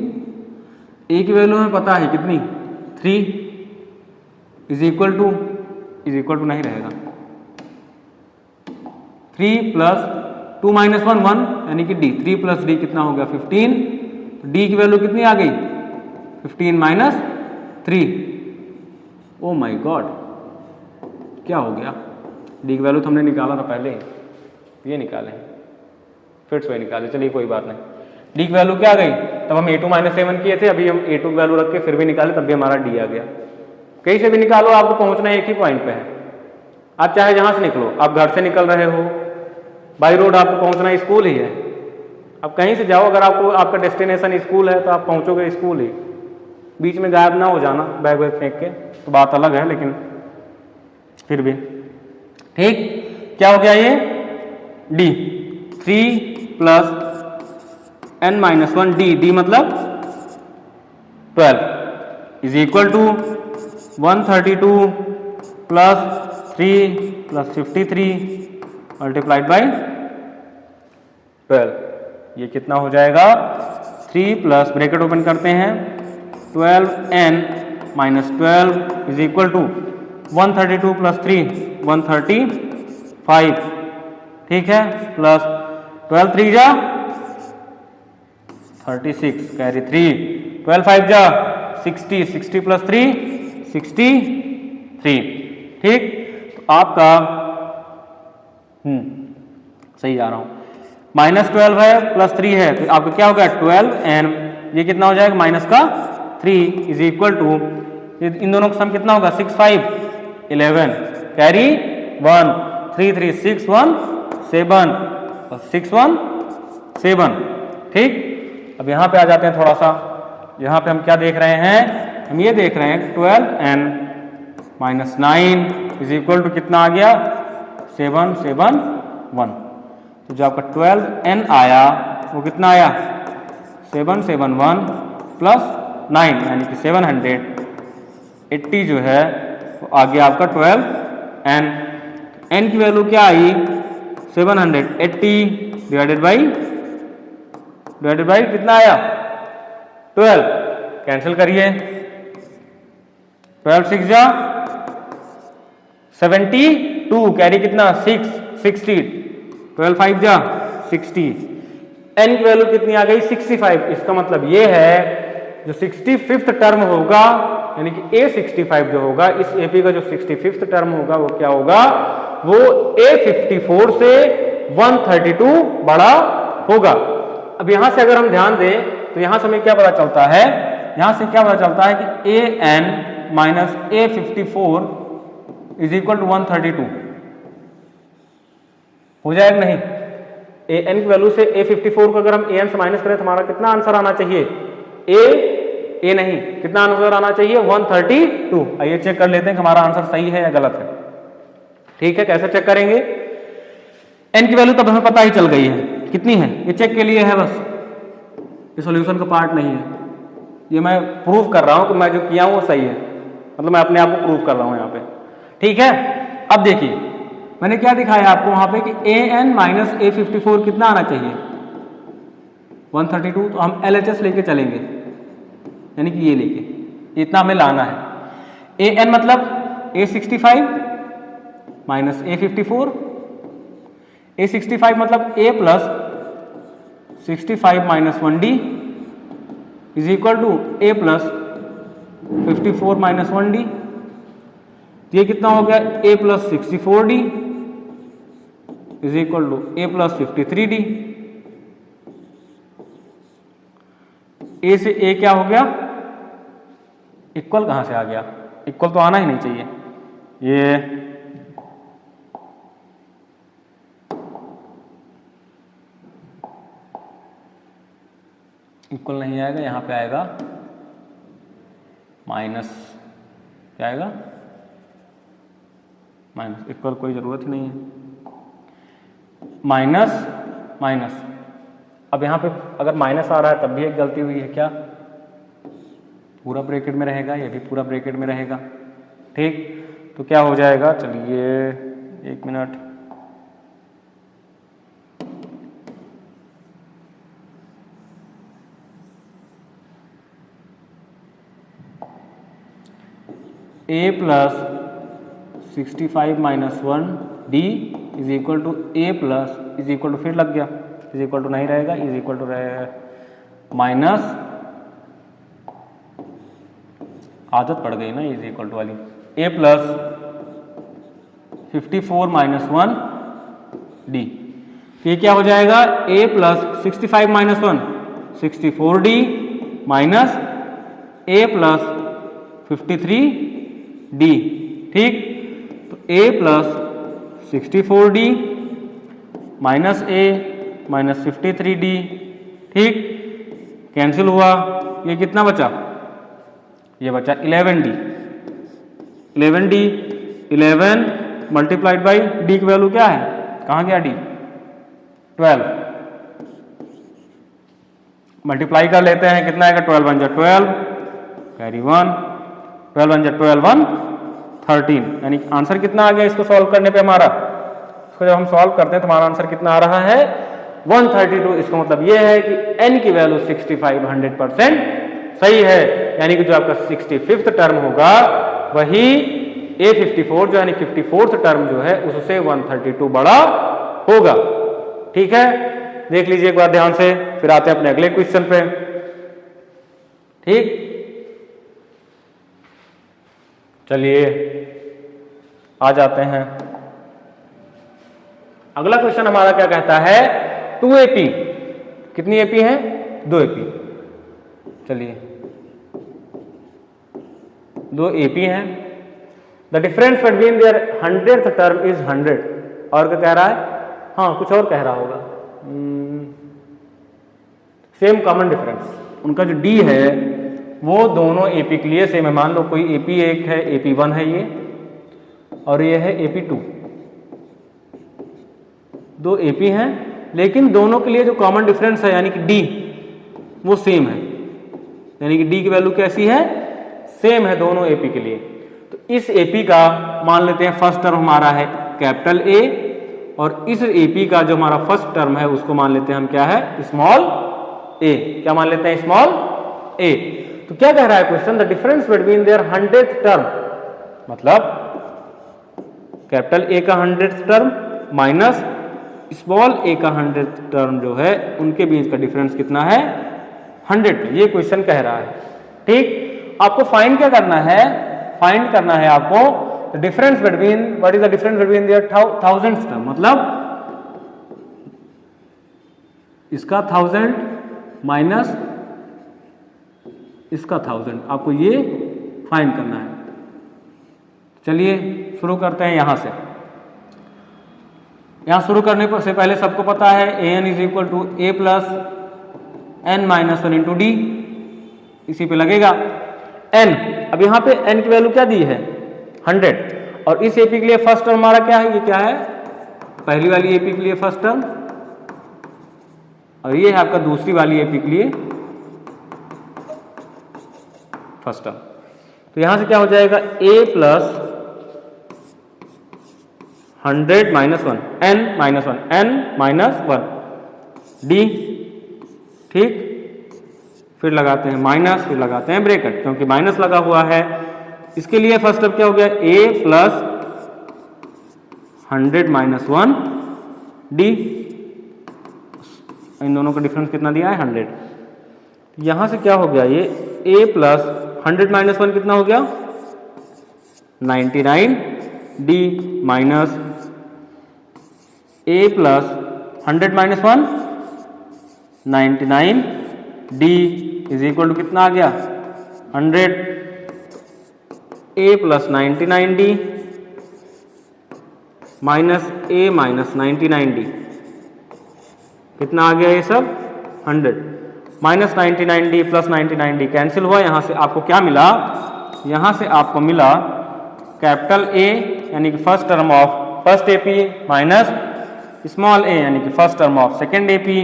a की वैल्यू हमें पता है कितनी 3 इज इक्वल टू नहीं रहेगा, 3 प्लस 2 माइनस 1 1 यानी कि d, 3 प्लस डी कितना हो गया 15, तो d की वैल्यू कितनी आ गई 15 माइनस 3। ओ माय गॉड, क्या हो गया, d की वैल्यू तो हमने निकाला था पहले, ये निकाले फिर से निकाले, चलिए कोई बात नहीं। d की वैल्यू क्या आ गई, तब हम a2 माइनस 7 किए थे, अभी हम a2 की वैल्यू रख के फिर भी निकाले, तब भी हमारा d आ गया। कहीं से भी निकालो, आपको पहुंचना एक ही पॉइंट पे है। आप चाहे जहां से निकलो, आप घर से निकल रहे हो, बाई रोड आपको पहुंचना स्कूल ही है। आप कहीं से जाओ, अगर आपको आपका डेस्टिनेशन स्कूल है तो आप पहुंचोगे स्कूल ही, बीच में गायब ना हो जाना बैग वैग फेंक के, तो बात अलग है, लेकिन फिर भी ठीक। क्या हो गया ये d, 3 plus n minus 1 d मतलब 12 is equal to 132 plus 3 plus 53 multiplied by 12। ये कितना हो जाएगा 3 प्लस ब्रैकेट ओपन करते हैं 12n minus 12 is equal to 132 plus 3 135, ठीक है, प्लस 12 3 जा 36 कैरी 3, 12 5 जा 60, 60 प्लस 3 63। ठीक, तो आपका सही जा रहा हूं, माइनस 12 है प्लस 3 है, तो आपका क्या हो गया 12n, ये कितना हो जाएगा माइनस का 3 इज इक्वल टू, इन दोनों का सम कितना होगा 6 5 11 कैरी 1 3 3 6 1 7 6 1 7। ठीक, अब यहां पे आ जाते हैं थोड़ा सा, यहां पे हम क्या देख रहे हैं, हम ये देख रहे हैं 12n minus 9 is equal to कितना आ गया 7 7 1। तो जो आपका 12n आया वो कितना आया 7 7 1 प्लस 9 यानी कि 780 जो है वो आ गया आपका 12n। n की वैल्यू क्या आई 780 डिवाइडेड बाई कितना आया 12, कैंसिल करिए, 12 6 जा 72 कैरी कितना 6 60, 12 5 जा 60, n की वैल्यू कितनी आ गई 65। इसका मतलब ये है जो 65th टर्म होगा यानी कि A65 जो होगा, इस AP का जो 65th टर्म होगा वो क्या होगा, वो A54 से 132 बड़ा होगा। अब यहां से अगर हम ध्यान दें तो यहां से हमें क्या पता चलता है, यहां से क्या पता चलता है कि AN minus A54 is equal to 132 हो जाएगा नहीं। an की वैल्यू से A54 को अगर हम an से माइनस करें तो हमारा कितना आंसर आना चाहिए? a नहीं, कितना आंसर आना चाहिए? 132। आइए चेक कर लेते हैं कि हमारा आंसर सही है या गलत है। ठीक है, कैसे चेक करेंगे? n की वैल्यू तब हमें पता ही चल गई है, कितनी है? ये चेक के लिए है बस, ये सॉल्यूशन का पार्ट नहीं है। ये मैं प्रूव कर रहा हूं कि मैं जो किया हूं वो सही है, मतलब मैं अपने आप को प्रूव कर रहा हूं यहाँ पे। ठीक है, अब देखिए मैंने क्या दिखाया आपको वहां पे कि an माइनस A54 कितना आना चाहिए? 132। तो हम LHS लेके चलेंगे, यानी कि ये लेके इतना हमें लाना है। an मतलब A65 माइनस A54, A65 मतलब A plus 65 minus 1D is equal to A plus 54 minus 1D। तो ये कितना हो गया? A plus 64D is equal to A plus 53D। A से A क्या हो गया? इक्वल कहां से आ गया? इक्वल तो आना ही नहीं चाहिए, ये इक्वल नहीं आएगा, यहां पे आएगा माइनस। क्या आएगा? माइनस। इक्वल कोई जरूरत ही नहीं है, माइनस माइनस। अब यहां पे अगर माइनस आ रहा है तब भी एक गलती हुई है, क्या? पूरा ब्रैकेट में रहेगा, ये भी पूरा ब्रैकेट में रहेगा। ठीक, तो क्या हो जाएगा? चलिए एक minute, A plus 65 minus 1D is equal to A plus is equal to, फिर लग गया, इज इक्वल टू नहीं रहेगा, इज इक्वल टू रहेगा माइनस, आदत पड़ गई ना इज इक्वल टू वाली, A प्लस 54 माइनस 1D। तो ये क्या हो जाएगा? A plus 65 minus 1 64D minus A plus 53D। ठीक, तो A plus 64D minus A minus 53D। ठीक, कैंसिल हुआ, ये कितना बचा? ये बचा 11D। 11D 11 multiplied by D की वैल्यू क्या है? कहाँ गया D? 12। मल्टीप्लाई कर लेते हैं, कितना आएगा? 12 वन जा 12 कैरी 1, 12 वन जा 12 1 13। यानी आंसर कितना आ गया इसको सॉल्व करने पे हमारा? इसको जब हम सॉल्व करते हैं तो हमारा आंसर कितना आ रहा है? 132। इसका मतलब ये है कि n की वैल्यू 65 100% सही है, यानी कि जो आपका 65th टर्म होगा वही A54 जो यानी 54th टर्म जो है उससे 132 बड़ा होगा। ठीक है, देख लीजिए एक बार ध्यान से, फिर आते हैं अपने अगले क्वेश्चन पे। ठीक, चलिए आ जाते हैं। अगला क्वेश्चन हमारा क्या कहता है? 2AP। कितनी AP है? 2AP। चलिए 2 AP हैं। The difference between their 100th term is 100। और क्या कह रहा है? हाँ, कुछ और कह रहा होगा, सेम कॉमन डिफरेंस। उनका जो D है वो दोनों AP के लिए सेम है। मान लो कोई AP1 है, AP1 है ये, और ये है AP2। दो AP हैं, लेकिन दोनों के लिए जो कॉमन डिफरेंस है यानी कि D वो सेम है, यानी कि D की वैल्यू कैसी है? सेम है दोनों AP के लिए। तो इस AP का मान लेते हैं फर्स्ट टर्म हमारा है कैपिटल A, और इस AP का जो हमारा फर्स्ट टर्म है उसको मान लेते हैं हम क्या है? Small a। क्या मान लेते हैं? Small a। तो क्या कह रहा है question? The difference between their 100th term, मतलब कैपिटल A का 100th term minus small a का 100th टर्म जो है उनके बीच का डिफरेंस कितना है? 100। ये क्वेश्चन कह रहा है। ठीक, आपको फाइंड क्या करना है? फाइंड करना है आपको difference between, what is the difference between their 1000th term, मतलब इसका 1000 माइनस इसका 1000, आपको ये फाइंड करना है। चलिए शुरू करते हैं यहां से। यहाँ शुरू करने से पहले सबको पता है an is equal to a plus n minus 1 into d, इसी पे लगेगा n। अब यहाँ पे n की वैल्यू क्या दी है 100, और इस एपी के लिए फर्स्ट टर्म हमारा क्या है, ये क्या है पहली वाली एपी के लिए फर्स्ट टर्म, और ये है आपका दूसरी वाली एपी के लिए फर्स्ट टर्म। तो यहां से क्या हो जाएगा a plus 100 minus 1 n minus 1 n minus 1 d, ठीक। फिर लगाते हैं माइनस, फिर लगाते हैं ब्रैकेट, क्योंकि माइनस लगा हुआ है। इसके लिए फर्स्ट स्टेप क्या हो गया a प्लस 100 माइनस 1 d, इन दोनों का डिफरेंस कितना दिया है 100। यहां से क्या हो गया ये a प्लस 100 माइनस 1 कितना हो गया 99 d minus a plus 100 minus 1 99 d is equal to कितना आ गया 100 a plus 99 d minus a minus 99 d, कितना आ गया ये सब 100 minus 99 d plus 99 d cancel हुआ। यहाँ से आपको क्या मिला, यहाँ से आपको मिला कैपिटल A यानी कि first term of first AP minus small a यानी कि first term of second AP,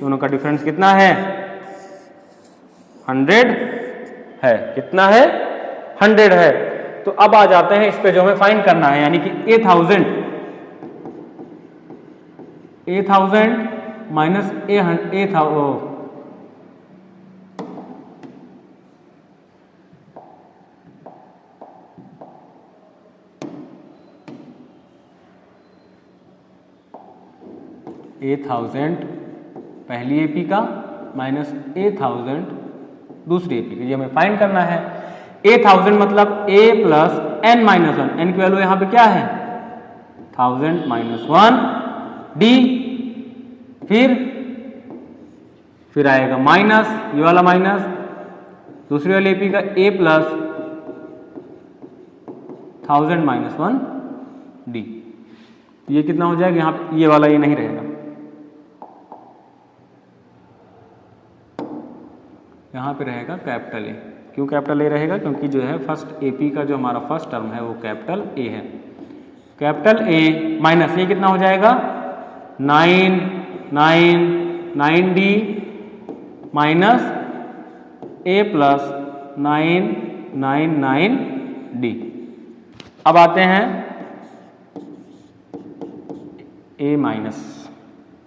दोनों का डिफरेंस कितना है 100 है, कितना है 100 है। तो अब आ जाते हैं इस पे जो हमें फाइंड करना है, यानी कि 1000 माइनस a था वो A1000 पहली एपी का माइनस A1000 दूसरी एपी का, ये हमें फाइंड करना है। A1000 मतलब a plus n minus 1, n की वैल्यू यहाँ पे क्या है 1000 माइनस 1 d, फिर आएगा माइनस, ये वाला माइनस दूसरी वाली एपी का a प्लस 1000 माइनस 1 d, ये कितना हो जाएगा यहाँ पे, ये वाला ये नहीं रहेगा, यहाँ पे रहेगा कैपिटल ए। क्यों कैपिटल ए रहेगा, क्योंकि जो है फर्स्ट एपी का जो हमारा फर्स्ट टर्म है वो कैपिटल ए है। कैपिटल ए माइनस ये कितना हो जाएगा 9 डी माइनस ए प्लस 999 डी। अब आते हैं ए माइनस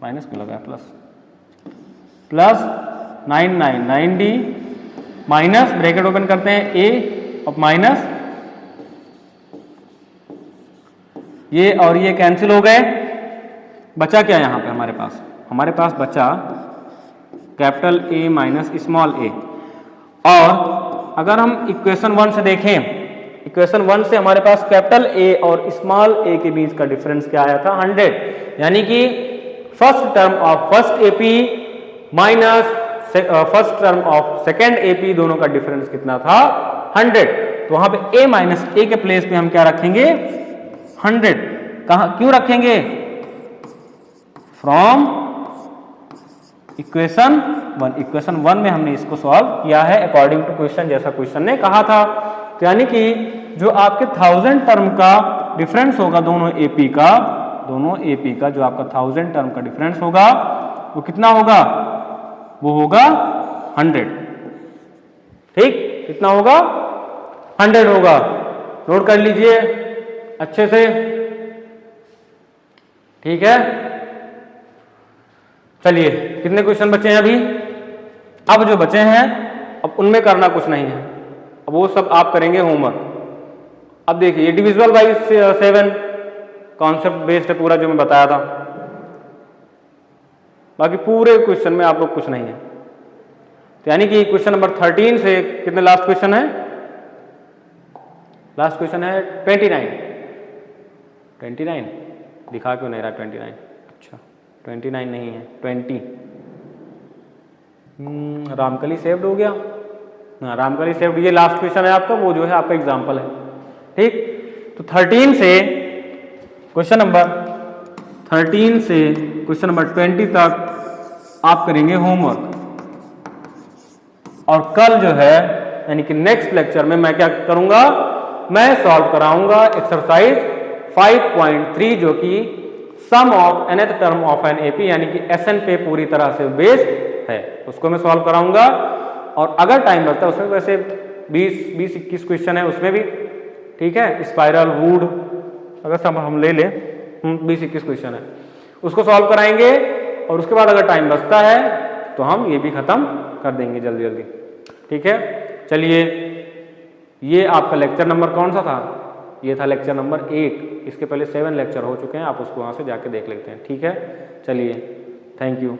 क्यों लगा plus 999 D minus bracket open करते हैं ए और माइनस ये और ये कैंसिल हो गए, बचा क्या यहाँ पे हमारे पास बचा कैपिटल ए माइनस स्मॉल ए। और अगर हम इक्वेशन 1 से देखें, इक्वेशन 1 से हमारे पास कैपिटल ए और स्मॉल ए के बीच का डिफरेंस क्या आया था 100, यानी कि first term of first AP minus first term of second AP, दोनों का डिफरेंस कितना था 100। तो वहां पे a माइनस ए के प्लेस पे हम क्या रखेंगे 100। कहा क्यों रखेंगे, फ्रॉम इक्वेशन 1 में हमने इसको सॉल्व किया है अकॉर्डिंग टू क्वेश्चन, जैसा क्वेश्चन ने कहा था। तो यानी कि जो आपके 1000 टर्म का डिफरेंस होगा दोनों एपी का जो आपका 1000 टर्म का डिफरेंस होगा वो कितना होगा, वो होगा 100। ठीक, कितना होगा 100 होगा, नोट कर लीजिए अच्छे से, ठीक है। चलिए कितने क्वेश्चन बचे हैं अभी, अब जो बचे हैं अब उनमें करना कुछ नहीं है, अब वो सब आप करेंगे होमवर्क। अब देखिए डिविजिबल बाई 7 कॉन्सेप्ट बेस्ड है पूरा जो मैं बताया था, बाकी पूरे क्वेश्चन में आप लोग कुछ नहीं है। तो यानी कि क्वेश्चन नंबर 13 से कितने लास्ट क्वेश्चन है, लास्ट क्वेश्चन है 29 दिखा क्यों नहीं रहा 29, अच्छा 29 नहीं है 20। रामकली सेव्ड हो गया, हाँ रामकली सेव्ड, ये लास्ट क्वेश्चन है आपका, वो जो है आपका एग्जाम्पल है। ठीक, तो 13 से क्वेश्चन नंबर 13 से क्वेश्चन नंबर 20 तक आप करेंगे होमवर्क, और कल जो है यानी कि नेक्स्ट लेक्चर में मैं क्या करूंगा, मैं सॉल्व कराऊंगा एक्सरसाइज 5.3 जो कि sum of nth term of an AP यानी कि एसएन पे पूरी तरह से बेस्ड है, उसको मैं सॉल्व कराऊंगा। और अगर टाइम बचता है उसमें वैसे 20-21 क्वेश्चन है उसमें भी, ठीक है, स्पाइरल वुड अगर सब हम ले लें 20-21 क्वेश्चन है उसको सॉल्व कराएंगे, और उसके बाद अगर टाइम बचता है तो हम ये भी खत्म कर देंगे जल्दी जल्दी, ठीक है। चलिए, ये आपका लेक्चर नंबर कौन सा था, ये था लेक्चर नंबर 8, इसके पहले 7 लेक्चर हो चुके हैं, आप उसको वहाँ से जाके देख लेते हैं, ठीक है। चलिए, थैंक यू।